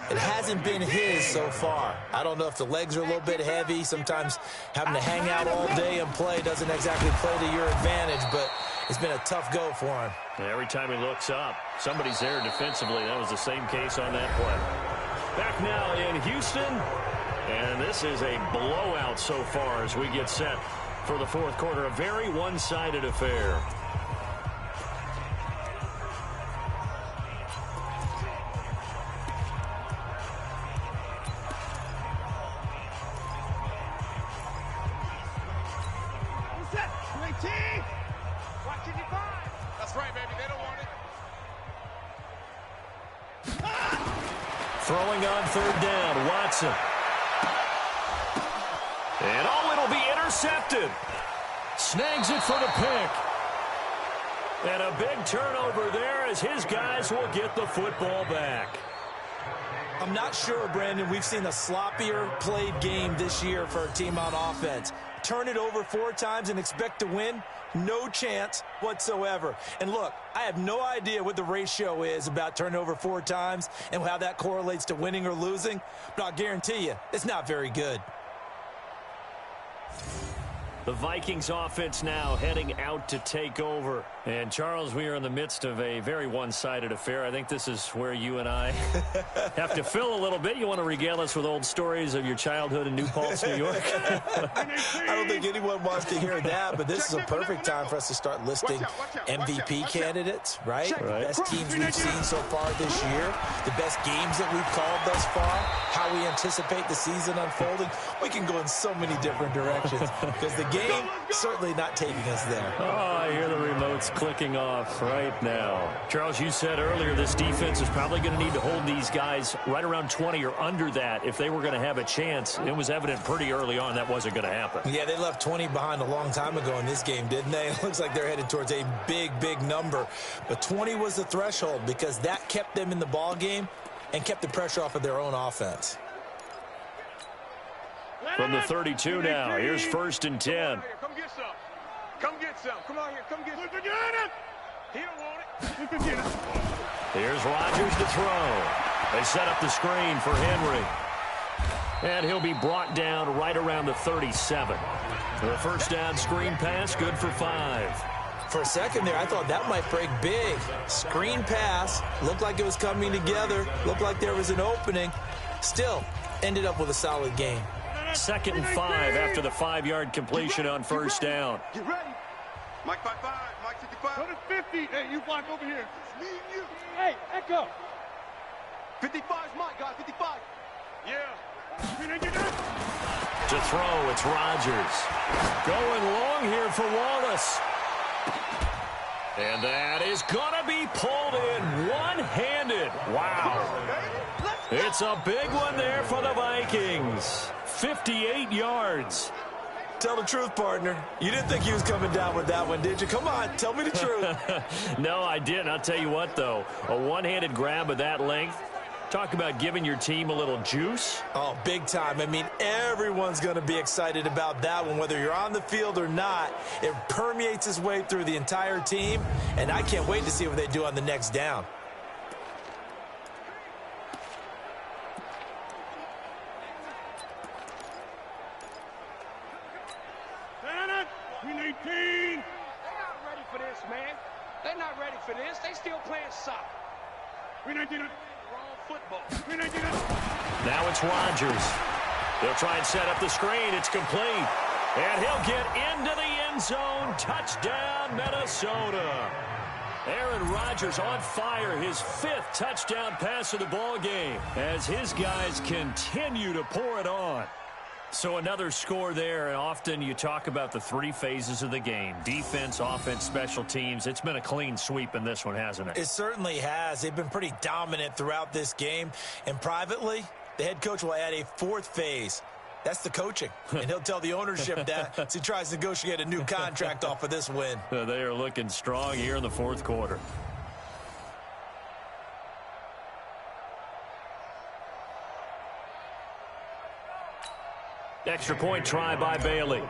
It hasn't been his so far. I don't know if the legs are a little bit heavy. Sometimes having to hang out all day and play doesn't exactly play to your advantage, but it's been a tough go for him. And every time he looks up, somebody's there defensively. That was the same case on that play. Back now in Houston, and this is a blowout so far as we get set for the 4th quarter. A very one-sided affair. That's right, baby. They don't want it. Throwing on 3rd down, Watson. And it'll be intercepted. Snags it for the pick. And a big turnover there as his guys will get the football back. I'm not sure, Brandon, we've seen a sloppier played game this year for a team on offense. Turn it over 4 times and expect to win? No chance whatsoever. And look, I have no idea what the ratio is about turning over 4 times and how that correlates to winning or losing, but I'll guarantee you, it's not very good. The Vikings offense now heading out to take over. And, Charles, we are in the midst of a very one-sided affair. I think this is where you and I have to fill a little bit. You want to regale us with old stories of your childhood in New Paltz, New York? I don't think anyone wants to hear that, but this is a perfect time for us to start listing MVP candidates, right? The best teams we've seen so far this year, the best games that we've called thus far, how we anticipate the season unfolding. We can go in so many different directions because the game, certainly not taking us there. Oh, I hear the remotes clicking off right now. Charles, you said earlier this defense is probably going to need to hold these guys right around 20 or under that if they were going to have a chance. It was evident pretty early on that wasn't going to happen. Yeah, they left 20 behind a long time ago in this game, didn't they? It looks like they're headed towards a big, big number. But 20 was the threshold because that kept them in the ball game and kept the pressure off of their own offense. From the 32 now, here's 1st and 10. Come get some. Come get some. Come on here. Come get some. He don't want it. Here's Rodgers to throw. They set up the screen for Henry. And he'll be brought down right around the 37. The first down screen pass, good for 5. For a second there, I thought that might break big. Screen pass, looked like it was coming together, looked like there was an opening. Still, ended up with a solid game. 2nd and 5 after the 5-yard completion on first down. Get ready. Mike 55. Mike 55. Go to 50. Hey, you block over here. It's me and you. Hey, Echo. 55 is Mike, guys. 55. Yeah. To throw, it's Rodgers. Going long here for Wallace. And that is going to be pulled in one-handed. Wow. It's a big one there for the Vikings. 58 yards. Tell the truth, partner. You didn't think he was coming down with that one, did you? Come on, tell me the truth. No, I didn't. I'll tell you what, though. A one-handed grab of that length. Talk about giving your team a little juice. Oh, big time. I mean, everyone's going to be excited about that one, whether you're on the field or not. It permeates its way through the entire team, and I can't wait to see what they do on the next down. They're not ready for this, man. They're not ready for this. They still playing soccer. Wrong football. Now it's Rodgers. They'll try and set up the screen. It's complete. And he'll get into the end zone. Touchdown, Minnesota. Aaron Rodgers on fire. His 5th touchdown pass of the ball game as his guys continue to pour it on. So another score there, and often you talk about the 3 phases of the game. Defense, offense, special teams. It's been a clean sweep in this one, hasn't it? It certainly has. They've been pretty dominant throughout this game. And privately, the head coach will add a 4th phase. That's the coaching. And he'll tell the ownership that as he tries to negotiate a new contract off of this win. They are looking strong here in the 4th quarter. Extra point try by Bailey.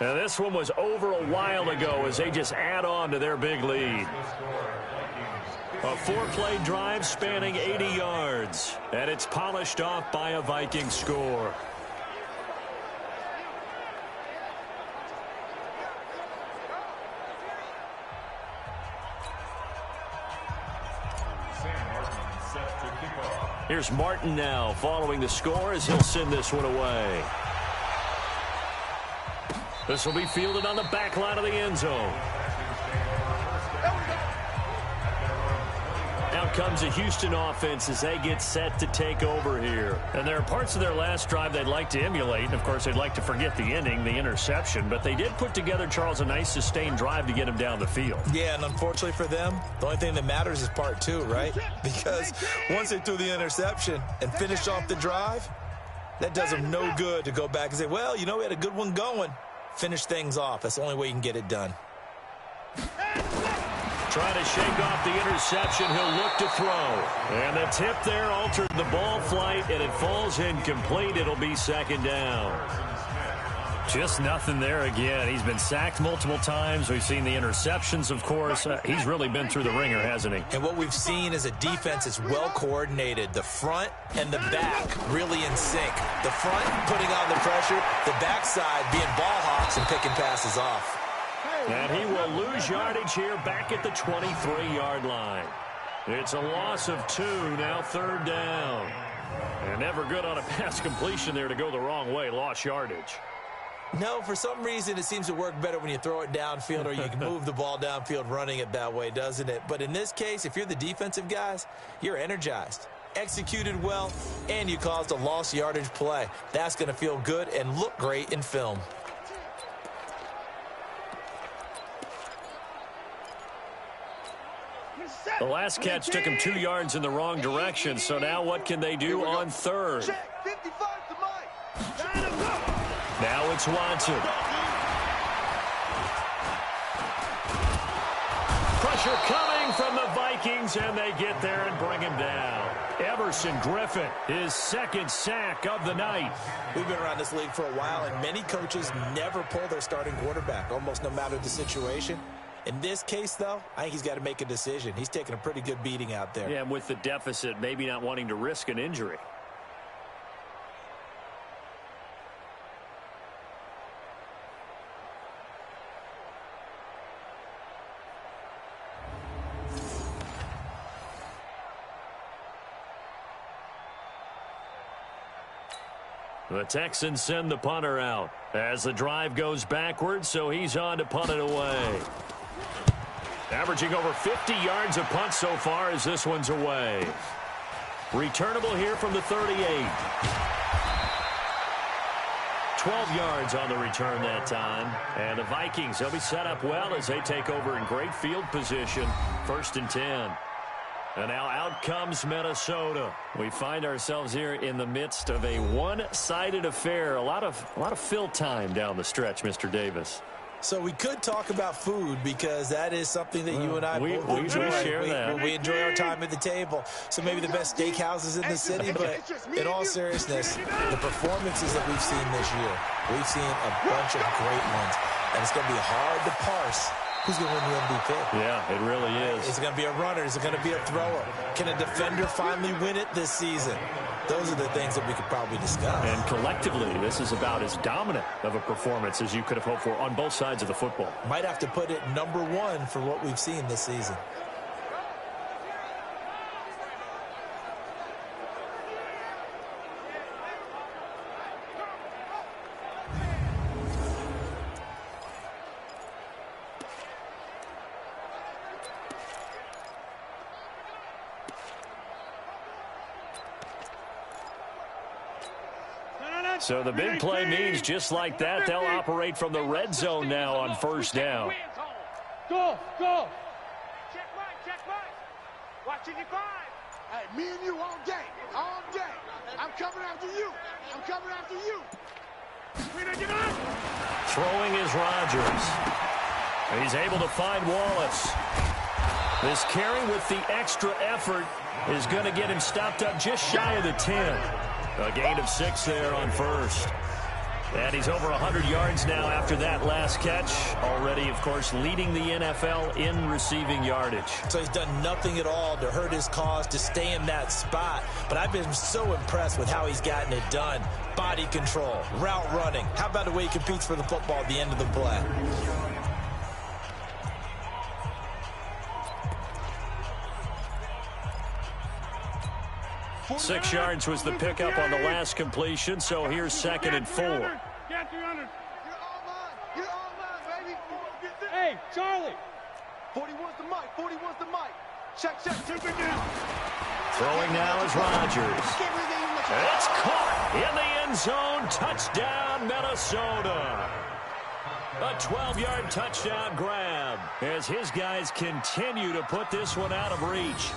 Now this one was over a while ago as they just add on to their big lead. A 4-play drive spanning 80 yards. And it's polished off by a Viking score. Here's Martin now following the score as he'll send this one away. This will be fielded on the back line of the end zone. Out comes the Houston offense as they get set to take over here. And there are parts of their last drive they'd like to emulate. And, of course, they'd like to forget the ending, the interception. But they did put together, Charles, a nice sustained drive to get him down the field. Yeah, and unfortunately for them, the only thing that matters is part 2, right? Because once they threw the interception and finished off the drive, that does them no good to go back and say, well, you know, we had a good one going. Finish things off. That's the only way you can get it done. Trying to shake off the interception. He'll look to throw. And the tip there altered the ball flight, and it falls incomplete. It'll be 2nd down. Just nothing there again. He's been sacked multiple times. We've seen the interceptions, of course. He's really been through the ringer, hasn't he? And what we've seen is a defense that's well coordinated. The front and the back really in sync. The front putting on the pressure. The backside being ball hawks and picking passes off. And he will lose yardage here back at the 23-yard line. It's a loss of 2, now 3rd down. And never good on a pass completion there to go the wrong way, lost yardage. No, for some reason it seems to work better when you throw it downfield or you can move the ball downfield running it that way, doesn't it? But in this case, if you're the defensive guys, you're energized. executed well, and you caused a lost yardage play. That's going to feel good and look great in film. The last catch took him 2 yards in the wrong direction, so now what can they do on third? Now it's Watson. Pressure coming from the Vikings, and they get there and bring him down. Everson Griffin, his second sack of the night. We've been around this league for a while, and many coaches never pull their starting quarterback, almost no matter the situation. In this case, though, I think he's got to make a decision. He's taking a pretty good beating out there. Yeah, and with the deficit, maybe not wanting to risk an injury. The Texans send the punter out as the drive goes backwards, so he's on to punt it away. Averaging over 50 yards a punt so far as this one's away. Returnable here from the 38. 12 yards on the return that time. And the Vikings, they'll be set up well as they take over in great field position. 1st and 10. And now out comes Minnesota. We find ourselves here in the midst of a one-sided affair. A lot of fill time down the stretch, Mr. Davis. So we could talk about food because that is something that you and I both enjoy. We share that. We enjoy our time at the table. So maybe the best steakhouses in the city, but in all seriousness, the performances that we've seen this year, we've seen a bunch of great ones. And it's going to be hard to parse who's going to win the MVP. Yeah, it really is. Is it going to be a runner? Is it going to be a thrower? Can a defender finally win it this season? Those are the things that we could probably discuss. And collectively, this is about as dominant of a performance as you could have hoped for on both sides of the football. Might have to put it #1 for what we've seen this season. So the big play means just like that, they'll operate from the red zone now on 1st down. Go! Check right. Watching your 5. Hey, me and you all day. I'm coming after you. Throwing is Rodgers. He's able to find Wallace. This carry with the extra effort is going to get him stopped up just shy of the 10. A gain of 6 there on 1st. And he's over 100 yards now after that last catch. Already, of course, leading the NFL in receiving yardage. So he's done nothing at all to hurt his cause, to stay in that spot. But I've been so impressed with how he's gotten it done. Body control, route running. How about the way he competes for the football at the end of the play? 6 yards was the pickup on the last completion, so here's 2nd and 4. You're all mine, baby. Hey, Charlie. 40 wants the mic. Check. Throwing now is Rodgers. It's caught in the end zone. Touchdown, Minnesota. A 12-yard touchdown grab as his guys continue to put this one out of reach.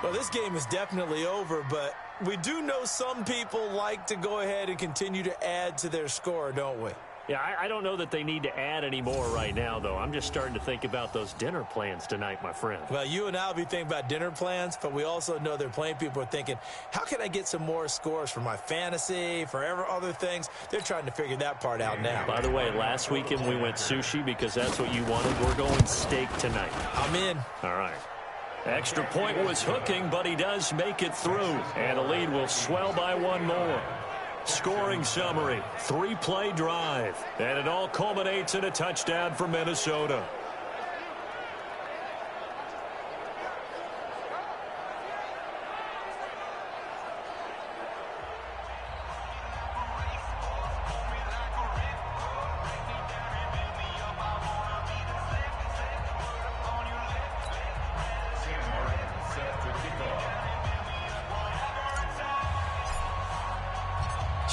Well, this game is definitely over, but we do know some people like to go ahead and continue to add to their score, don't we? Yeah, I don't know that they need to add any more right now, though. I'm just starting to think about those dinner plans tonight, my friend. Well, you and I will be thinking about dinner plans, but we also know they're playing people are thinking, how can I get some more scores for my fantasy, for other things? They're trying to figure that part out now. By the way, last weekend we went sushi because that's what you wanted. We're going steak tonight. I'm in. All right. Extra point was hooking, but he does make it through. And the lead will swell by 1 more. Scoring summary, 3-play drive. And it all culminates in a touchdown for Minnesota.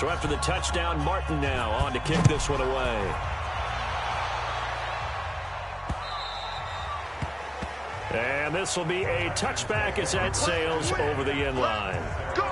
So after the touchdown, Martin now on to kick this one away. And this will be a touchback as that sails over the end line.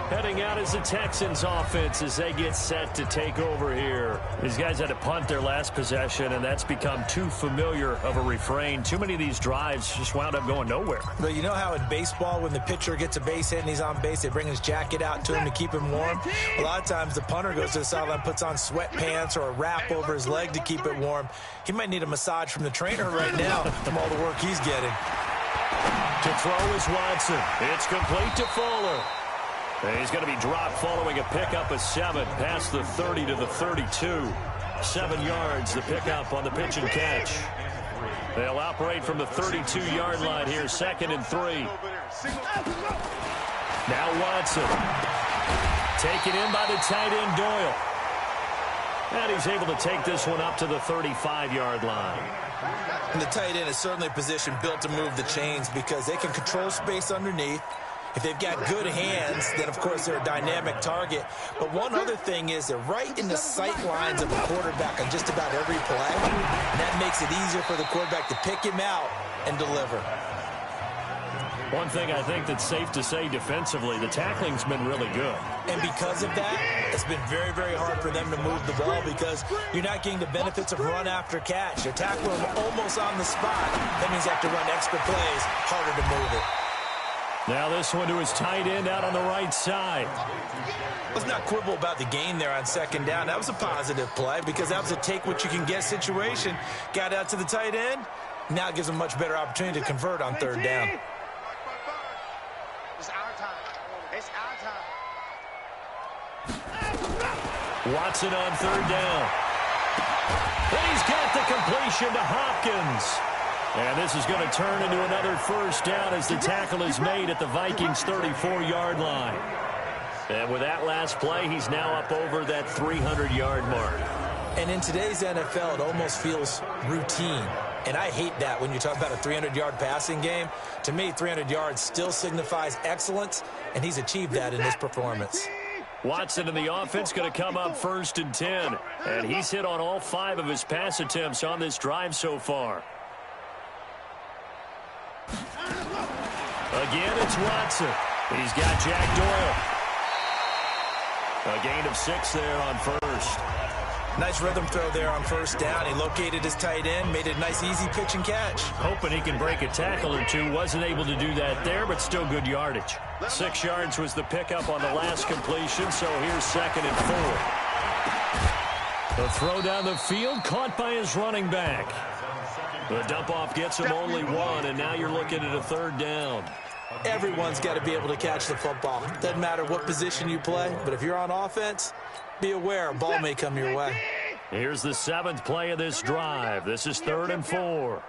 Heading out is the Texans offense as they get set to take over here. These guys had to punt their last possession, and that's become too familiar of a refrain. Too many of these drives just wound up going nowhere. But you know how in baseball, when the pitcher gets a base hit and he's on base, they bring his jacket out to him to keep him warm? A lot of times the punter goes to the sideline, puts on sweatpants or a wrap over his leg to keep it warm. He might need a massage from the trainer right now from all the work he's getting. To throw is Watson. It's complete to Fuller. And he's going to be dropped following a pickup of 7 past the 30 to the 32. 7 yards, the pickup on the pitch and catch. They'll operate from the 32-yard line here, 2nd and 3. Now Watson. Taken in by the tight end Doyle. And he's able to take this one up to the 35-yard line. And the tight end is certainly a position built to move the chains because they can control space underneath. If they've got good hands, then, of course, they're a dynamic target. But one other thing is they're right in the sight lines of the quarterback on just about every play. And that makes it easier for the quarterback to pick him out and deliver. One thing I think that's safe to say defensively, the tackling's been really good. And because of that, it's been very, very hard for them to move the ball because you're not getting the benefits of run after catch. They're tackling almost on the spot. That means you have to run extra plays, harder to move it. Now this one to his tight end out on the right side. Let's not quibble about the gain there on 2nd down. That was a positive play because that was a take-what-you-can-get situation. Got out to the tight end. Now it gives them a much better opportunity to convert on 3rd down. It's our time. It's our time. Watson on 3rd down. And he's got the completion to Hopkins. And this is going to turn into another 1st down as the tackle is made at the Vikings' 34-yard line. And with that last play, he's now up over that 300-yard mark. And in today's NFL, it almost feels routine. And I hate that when you talk about a 300-yard passing game. To me, 300 yards still signifies excellence, and he's achieved that in this performance. Watson in the offense going to come up 1st and 10. And he's hit on all 5 of his pass attempts on this drive so far. Again, it's Watson. He's got Jack Doyle. A gain of 6 there on 1st. Nice rhythm throw there on 1st down. He located his tight end, made it a nice, easy pitch and catch. Hoping he can break a tackle or two. Wasn't able to do that there, but still good yardage. 6 yards was the pickup on the last completion, so here's 2nd and 4. The throw down the field, caught by his running back. The dump-off gets him only 1, and now you're looking at a 3rd down. Everyone's got to be able to catch the football. Doesn't matter what position you play, but if you're on offense, be aware a ball may come your way. Here's the 7th play of this drive. This is 3rd and 4.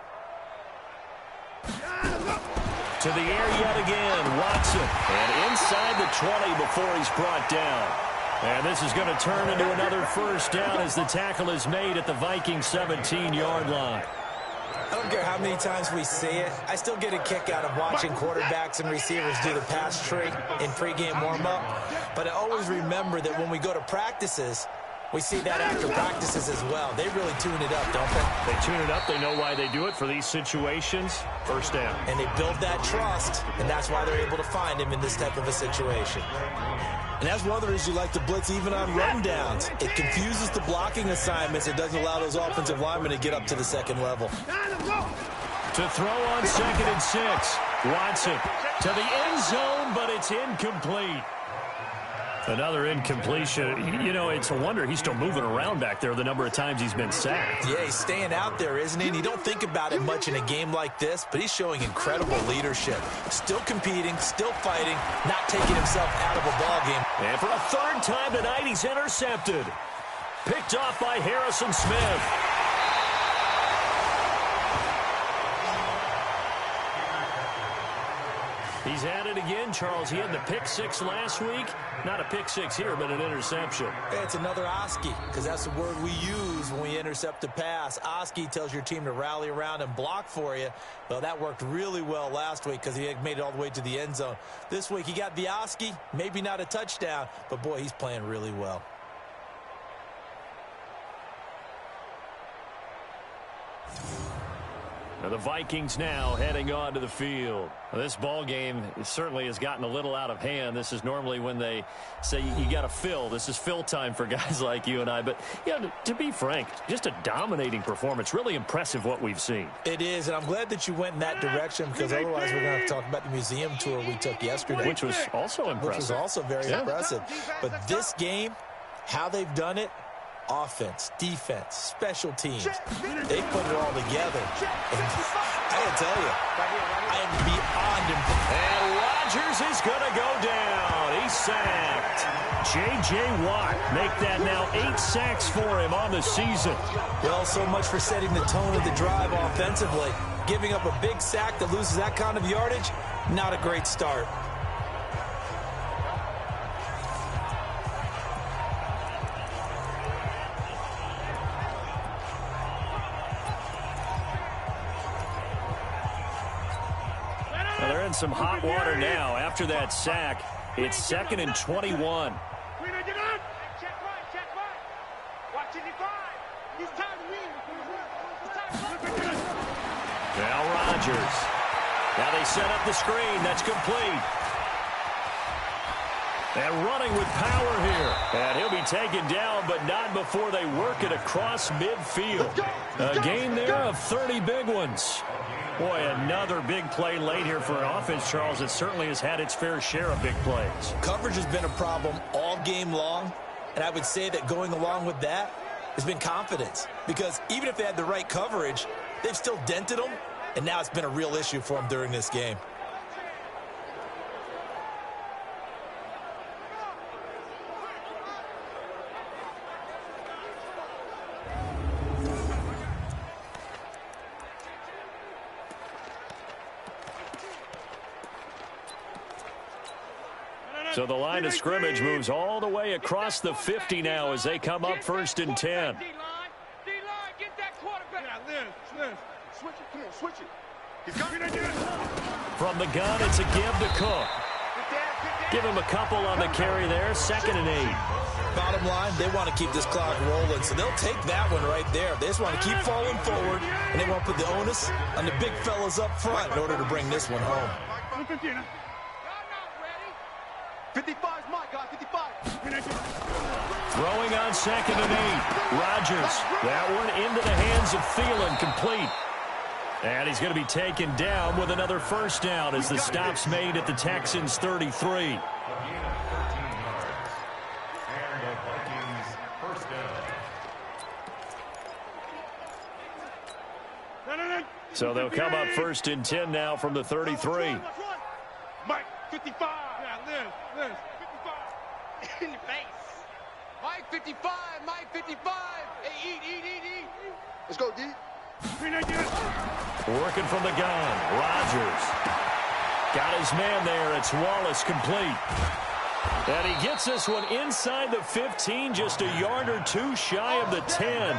To the air yet again, Watson. And inside the 20 before he's brought down. And this is going to turn into another 1st down as the tackle is made at the Vikings' 17-yard line. I don't care how many times we see it. I still get a kick out of watching quarterbacks and receivers do the pass tree in pregame warm-up. But I always remember that when we go to practices, we see that after practices as well. They really tune it up, don't they? They tune it up. They know why they do it for these situations. 1st down. And they build that trust, and that's why they're able to find him in this type of a situation. And that's one of the reasons you like to blitz even on rundowns. It confuses the blocking assignments. It doesn't allow those offensive linemen to get up to the 2nd level. To throw on 2nd and 6. Watson to the end zone, but it's incomplete. Another incompletion. You know, it's a wonder he's still moving around back there the number of times he's been sacked. Yeah, he's staying out there, isn't he? And you don't think about it much in a game like this, but he's showing incredible leadership. Still competing, still fighting, not taking himself out of a ball game. And for a 3rd time tonight, he's intercepted. Picked off by Harrison Smith. He's at it again, Charles. He had the pick 6 last week. Not a pick 6 here, but an interception. Hey, it's another Oski, because that's the word we use when we intercept a pass. Oski tells your team to rally around and block for you. Well, that worked really well last week because he had made it all the way to the end zone. This week, he got the Oski, maybe not a touchdown, but, boy, he's playing really well. Now the Vikings now heading on to the field. Well, this ball game certainly has gotten a little out of hand. This is normally when they say you got to fill. This is fill time for guys like you and I. But, yeah, to be frank, just a dominating performance. Really impressive what we've seen. It is, and I'm glad that you went in that direction because otherwise we're going to have to talk about the museum tour we took yesterday. Which was also impressive. Which was also very impressive. But this game, how they've done it, offense, defense, special teams, they put it all together. And I got to tell you, I am beyond impressed. And Rodgers is going to go down. He's sacked. J.J. Watt make that now 8 sacks for him on the season. Well, so much for setting the tone of the drive offensively. Giving up a big sack that loses that kind of yardage, not a great start. They're in some hot water now after that sack. It's 2nd and 21. Check right. Watch it, he's time to win. Now Rodgers. Now they set up the screen. That's complete. And running with power here. And he'll be taken down, but not before they work it across midfield. A gain there of 30 big ones. Boy, another big play late here for an offense, Charles, that certainly has had its fair share of big plays. Coverage has been a problem all game long, and I would say that going along with that has been confidence. Because even if they had the right coverage, they've still dented them, and now it's been a real issue for them during this game. So the line of scrimmage moves all the way across the 50 now as they come up 1st and 10. D-line, get that quarterback. Yeah, switch it, come on, switch it. He's coming again. From the gun, it's a give to Cook. Give him a couple on the carry there, 2nd and 8. Bottom line, they want to keep this clock rolling, so they'll take that one right there. They just want to keep falling forward, and they want to put the onus on the big fellas up front in order to bring this one home. 55 is my guy, 55. Throwing on 2nd and 8. Rodgers, that one into the hands of Thielen, complete. And he's going to be taken down with another first down as the stop's made at the Texans' 33. So they'll come up 1st and 10 now from the 33. Mike, 55. Yeah, Liz, 55. In the face. Mike, 55. Mike, 55. Hey, eat. Let's go, D. Working from the gun. Rodgers. Got his man there. It's Wallace, complete. And he gets this one inside the 15, just a yard or two shy of the 10.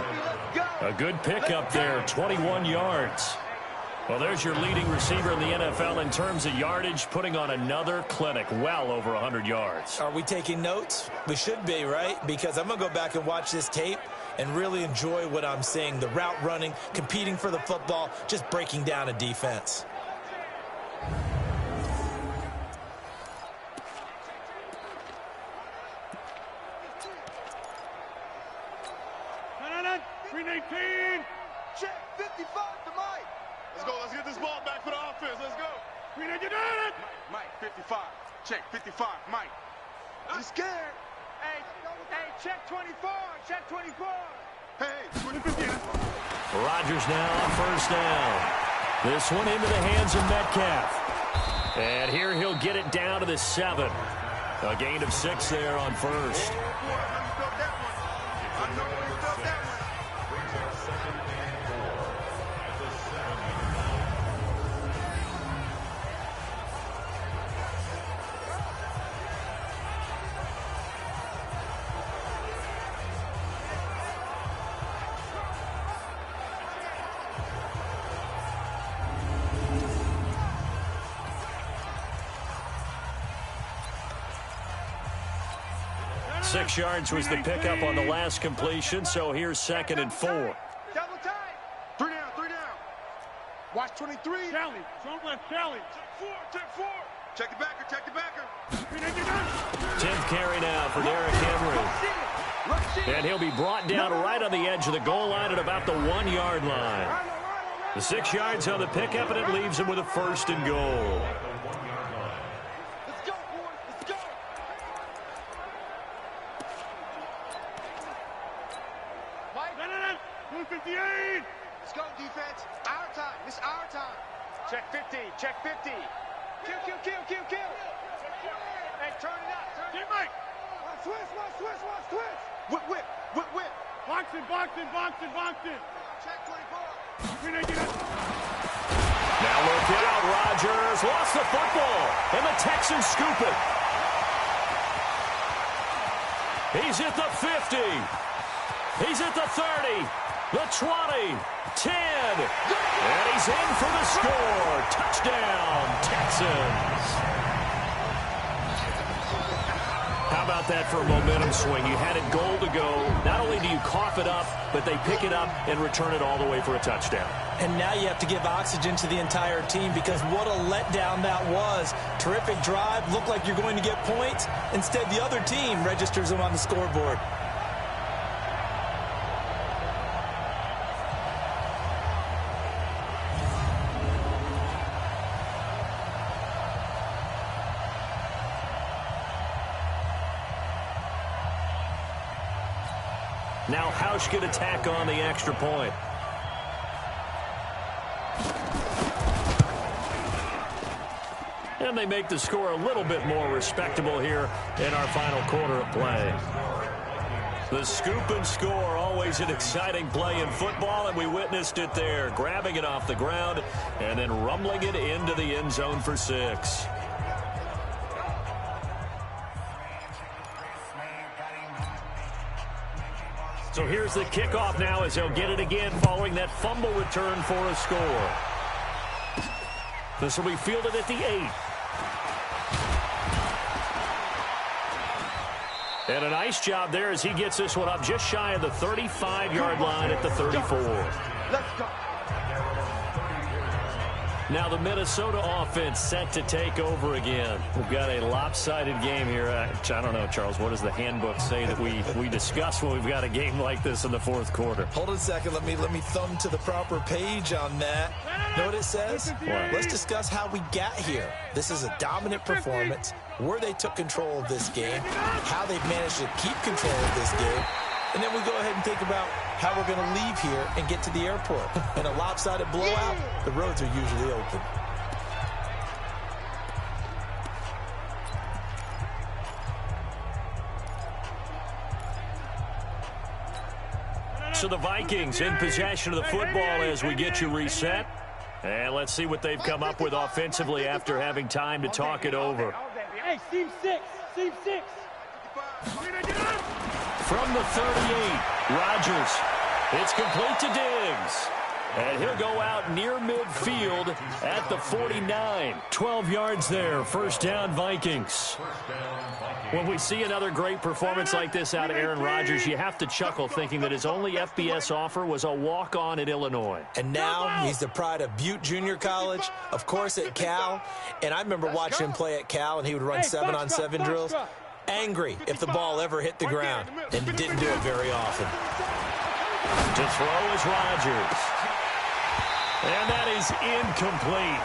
A good pickup there, 21 yards. Well, there's your leading receiver in the NFL in terms of yardage, putting on another clinic, well over 100 yards. Are we taking notes? We should be, right? Because I'm going to go back and watch this tape and really enjoy what I'm seeing. The route running, competing for the football, just breaking down a defense. Check 55 to Mike. Let's go. Let's get this ball back for the offense. Let's go. Mike, 55. Check 55. Mike. You scared? Hey, check 24. Check 24. Hey, 25. Rodgers now on first down. This one into the hands of Metcalf. And here he'll get it down to the 7. A gain of 6 there on first. Six yards was the pickup on the last completion, so here's 2nd and 4. Double time. 3 down. Watch 23. Charlie. Strong left, Charlie. Check 4. Check the backer. Check the backer. 10th carry now for Derrick Henry. And he'll be brought down right on the edge of the goal line at about the 1-yard line. The 6 yards on the pickup, and it leaves him with a 1st and goal. Let's go, boys. Let's go. Mike. 258. Let's go, defense. Our time. This is our time. Check 50. Check 50. Kill. Hey, turn it up. Get Mike. Watch twist. Whip. Boxing. Check 24. Now look out, Rodgers lost the football, and the Texans scoop it. He's at the 50. He's at the 30, the 20, 10, and he's in for the score. Touchdown, Texans. How about that for a momentum swing? You had it goal to go. Not only do you cough it up, but they pick it up and return it all the way for a touchdown. And now you have to give oxygen to the entire team because what a letdown that was. Terrific drive. Looked like you're going to get points. Instead, the other team registers them on the scoreboard. Now Hausch could attack on the extra point. And they make the score a little bit more respectable here in our final quarter of play. The scoop and score, always an exciting play in football, and we witnessed it there, grabbing it off the ground and then rumbling it into the end zone for 6. So here's the kickoff now as they'll get it again following that fumble return for a score. This will be fielded at the 8. And a nice job there as he gets this one up just shy of the 35-yard line at the 34. Let's go. Now the Minnesota offense set to take over again. We've got a lopsided game here. I don't know, Charles, what does the handbook say that we discuss when we've got a game like this in the fourth quarter? Hold on a second. Let me thumb to the proper page on that. Know what it says? What? Let's discuss how we got here. This is a dominant performance, where they took control of this game, how they've managed to keep control of this game, and then we go ahead and think about how we're going to leave here and get to the airport. In a lopsided blowout, the roads are usually open. So the Vikings in possession of the football as we get you reset. And let's see what they've come up with offensively after having time to talk it over. Hey, seam 6. From the 38, Rodgers. It's complete to Diggs. And he'll go out near midfield at the 49. 12 yards there. First down, Vikings. When we see another great performance like this out of Aaron Rodgers, you have to chuckle thinking that his only FBS offer was a walk-on at Illinois. And now he's the pride of Butte Junior College, of course at Cal. And I remember watching him play at Cal, and he would run 7-on-7 drills. Angry if the ball ever hit the ground, and he didn't do it very often. To throw is Rodgers. And that is incomplete.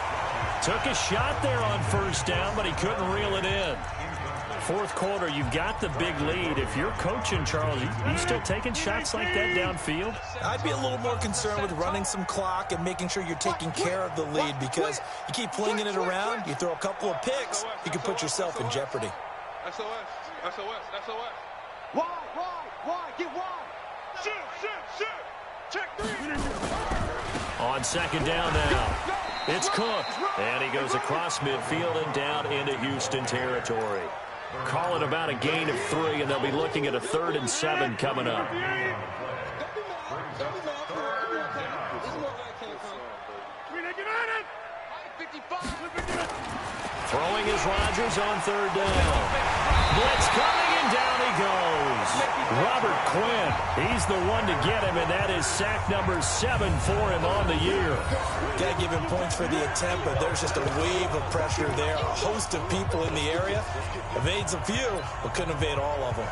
Took a shot there on first down, but he couldn't reel it in. Fourth quarter, you've got the big lead. If you're coaching, Charles, you still taking shots like that downfield? I'd be a little more concerned with running some clock and making sure you're taking care of the lead, because you keep flinging it around, you throw a couple of picks, you can put yourself in jeopardy. SOS. Wide. Get wide. Shoot. Check 3. On second down now, it's Cook. And he goes across midfield and down into Houston territory. Call it about a gain of 3, and they'll be looking at a 3rd and 7 coming up. Throwing is Rodgers on 3rd down. blitz coming, and down he goes. Robert Quinn, he's the one to get him, and that is sack number 7 for him on the year. Got to give him points for the attempt, but there's just a wave of pressure there. A host of people in the area. Evades a few, but couldn't evade all of them.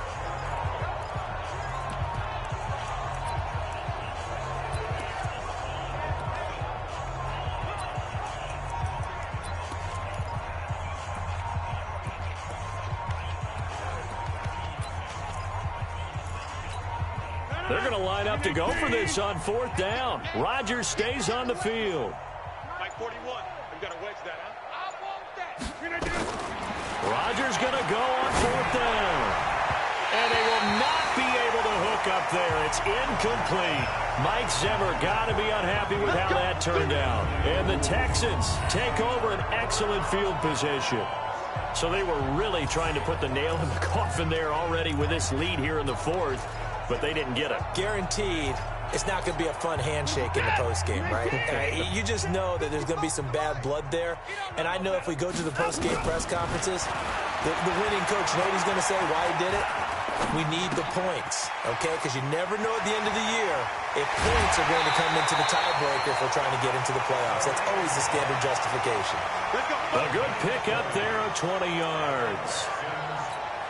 They're going to line up to go for this on 4th down. Rodgers stays on the field. Mike 41. You got to wedge that, huh? I want that. Rodgers going to go on 4th down. And they will not be able to hook up there. It's incomplete. Mike Zimmer got to be unhappy with how that turned out. And the Texans take over an excellent field position. So they were really trying to put the nail in the coffin there already with this lead here in the 4th. But they didn't get it. Guaranteed, it's not going to be a fun handshake in the postgame, right? You just know that there's going to be some bad blood there. And I know if we go to the postgame press conferences, the winning coach, you know what he's going to say, why he did it? We need the points, okay? Because you never know at the end of the year if points are going to come into the tiebreaker if we're trying to get into the playoffs. That's always the standard justification. A good pickup there of 20 yards.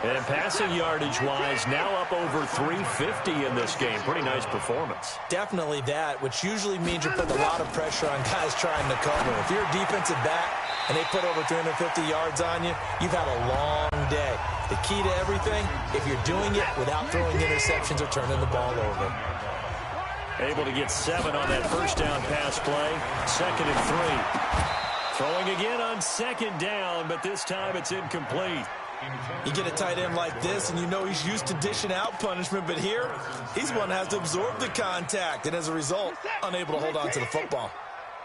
And passing yardage-wise, now up over 350 in this game. Pretty nice performance. Definitely that, which usually means you're putting a lot of pressure on guys trying to cover. If you're a defensive back and they put over 350 yards on you, you've had a long day. The key to everything, if you're doing it without throwing interceptions or turning the ball over. Able to get 7 on that first down pass play. 2nd and 3. Throwing again on 2nd down, but this time it's incomplete. You get a tight end like this, and you know he's used to dishing out punishment, but here, he's one that has to absorb the contact, and as a result, unable to hold on to the football.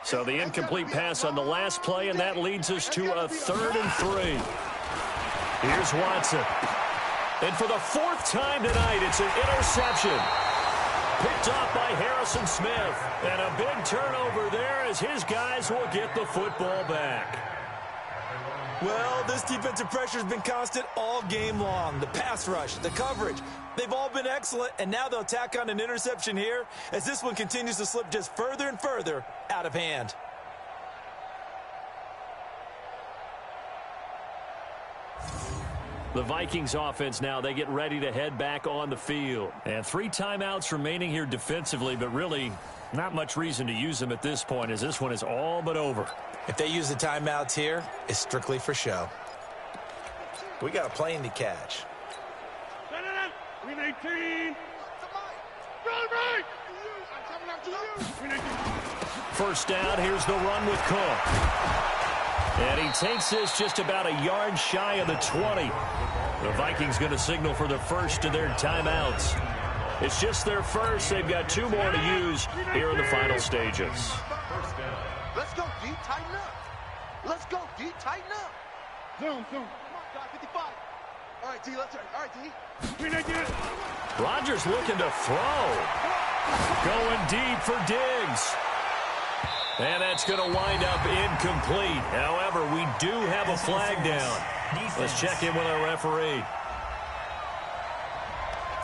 So the incomplete pass on the last play, and that leads us to a 3rd and 3. Here's Watson. And for the 4th time tonight, it's an interception. Picked off by Harrison Smith. And a big turnover there as his guys will get the football back. Well, this defensive pressure has been constant all game long. The pass rush, the coverage, they've all been excellent, and now they'll tack on an interception here as this one continues to slip just further and further out of hand. The Vikings offense now, they get ready to head back on the field. And 3 timeouts remaining here defensively, but really not much reason to use them at this point as this one is all but over. If they use the timeouts here, it's strictly for show. We got a plane to catch. Green 18. First down, here's the run with Cook. And he takes this just about a yard shy of the 20. The Vikings going to signal for the first of their timeouts. It's just their first. They've got 2 more to use here in the final stages. Let's go, D. Tighten up. Let's go, D. Tighten up. Zoom. Come on, guy, 55. All right, D. Let's turn. All right, D. Green 18. Rodgers looking to throw. Going deep for Diggs. And that's going to wind up incomplete. However, we do have a flag down. Let's check in with our referee.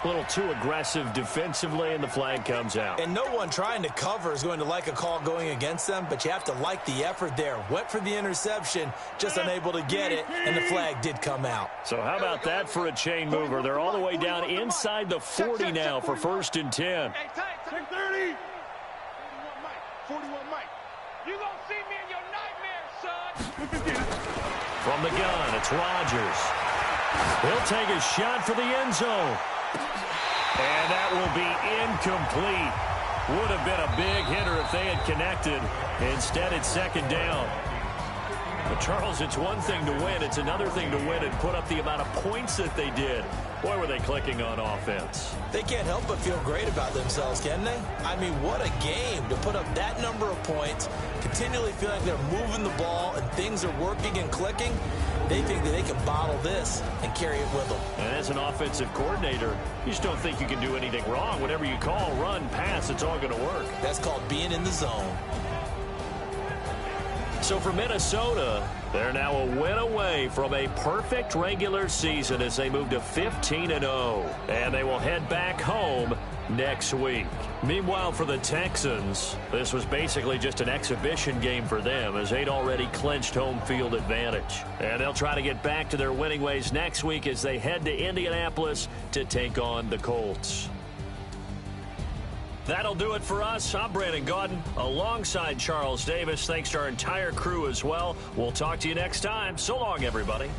A little too aggressive defensively, and the flag comes out. And no one trying to cover is going to like a call going against them, but you have to like the effort there. Went for the interception, just unable to get it, and the flag did come out. So how about that for a chain mover? They're all the way down inside the 40 now for 1st and 10. Check 30. 41 Mike. You gonna see me in your nightmares, son. From the gun, it's Rodgers. He'll take a shot for the end zone. And that will be incomplete. Would have been a big hitter if they had connected. Instead, it's 2nd down. But, Charles, it's one thing to win. It's another thing to win and put up the amount of points that they did. Boy, were they clicking on offense. They can't help but feel great about themselves, can they? I mean, what a game to put up that number of points, continually feel like they're moving the ball and things are working and clicking. They think that they can bottle this and carry it with them. And as an offensive coordinator, you just don't think you can do anything wrong. Whatever you call, run, pass, it's all going to work. That's called being in the zone. So for Minnesota, they're now a win away from a perfect regular season as they move to 15-0. And they will head back home next week. Meanwhile, for the Texans, this was basically just an exhibition game for them as they'd already clinched home field advantage. And they'll try to get back to their winning ways next week as they head to Indianapolis to take on the Colts. That'll do it for us. I'm Brandon Gaudin alongside Charles Davis. Thanks to our entire crew as well. We'll talk to you next time. So long, everybody.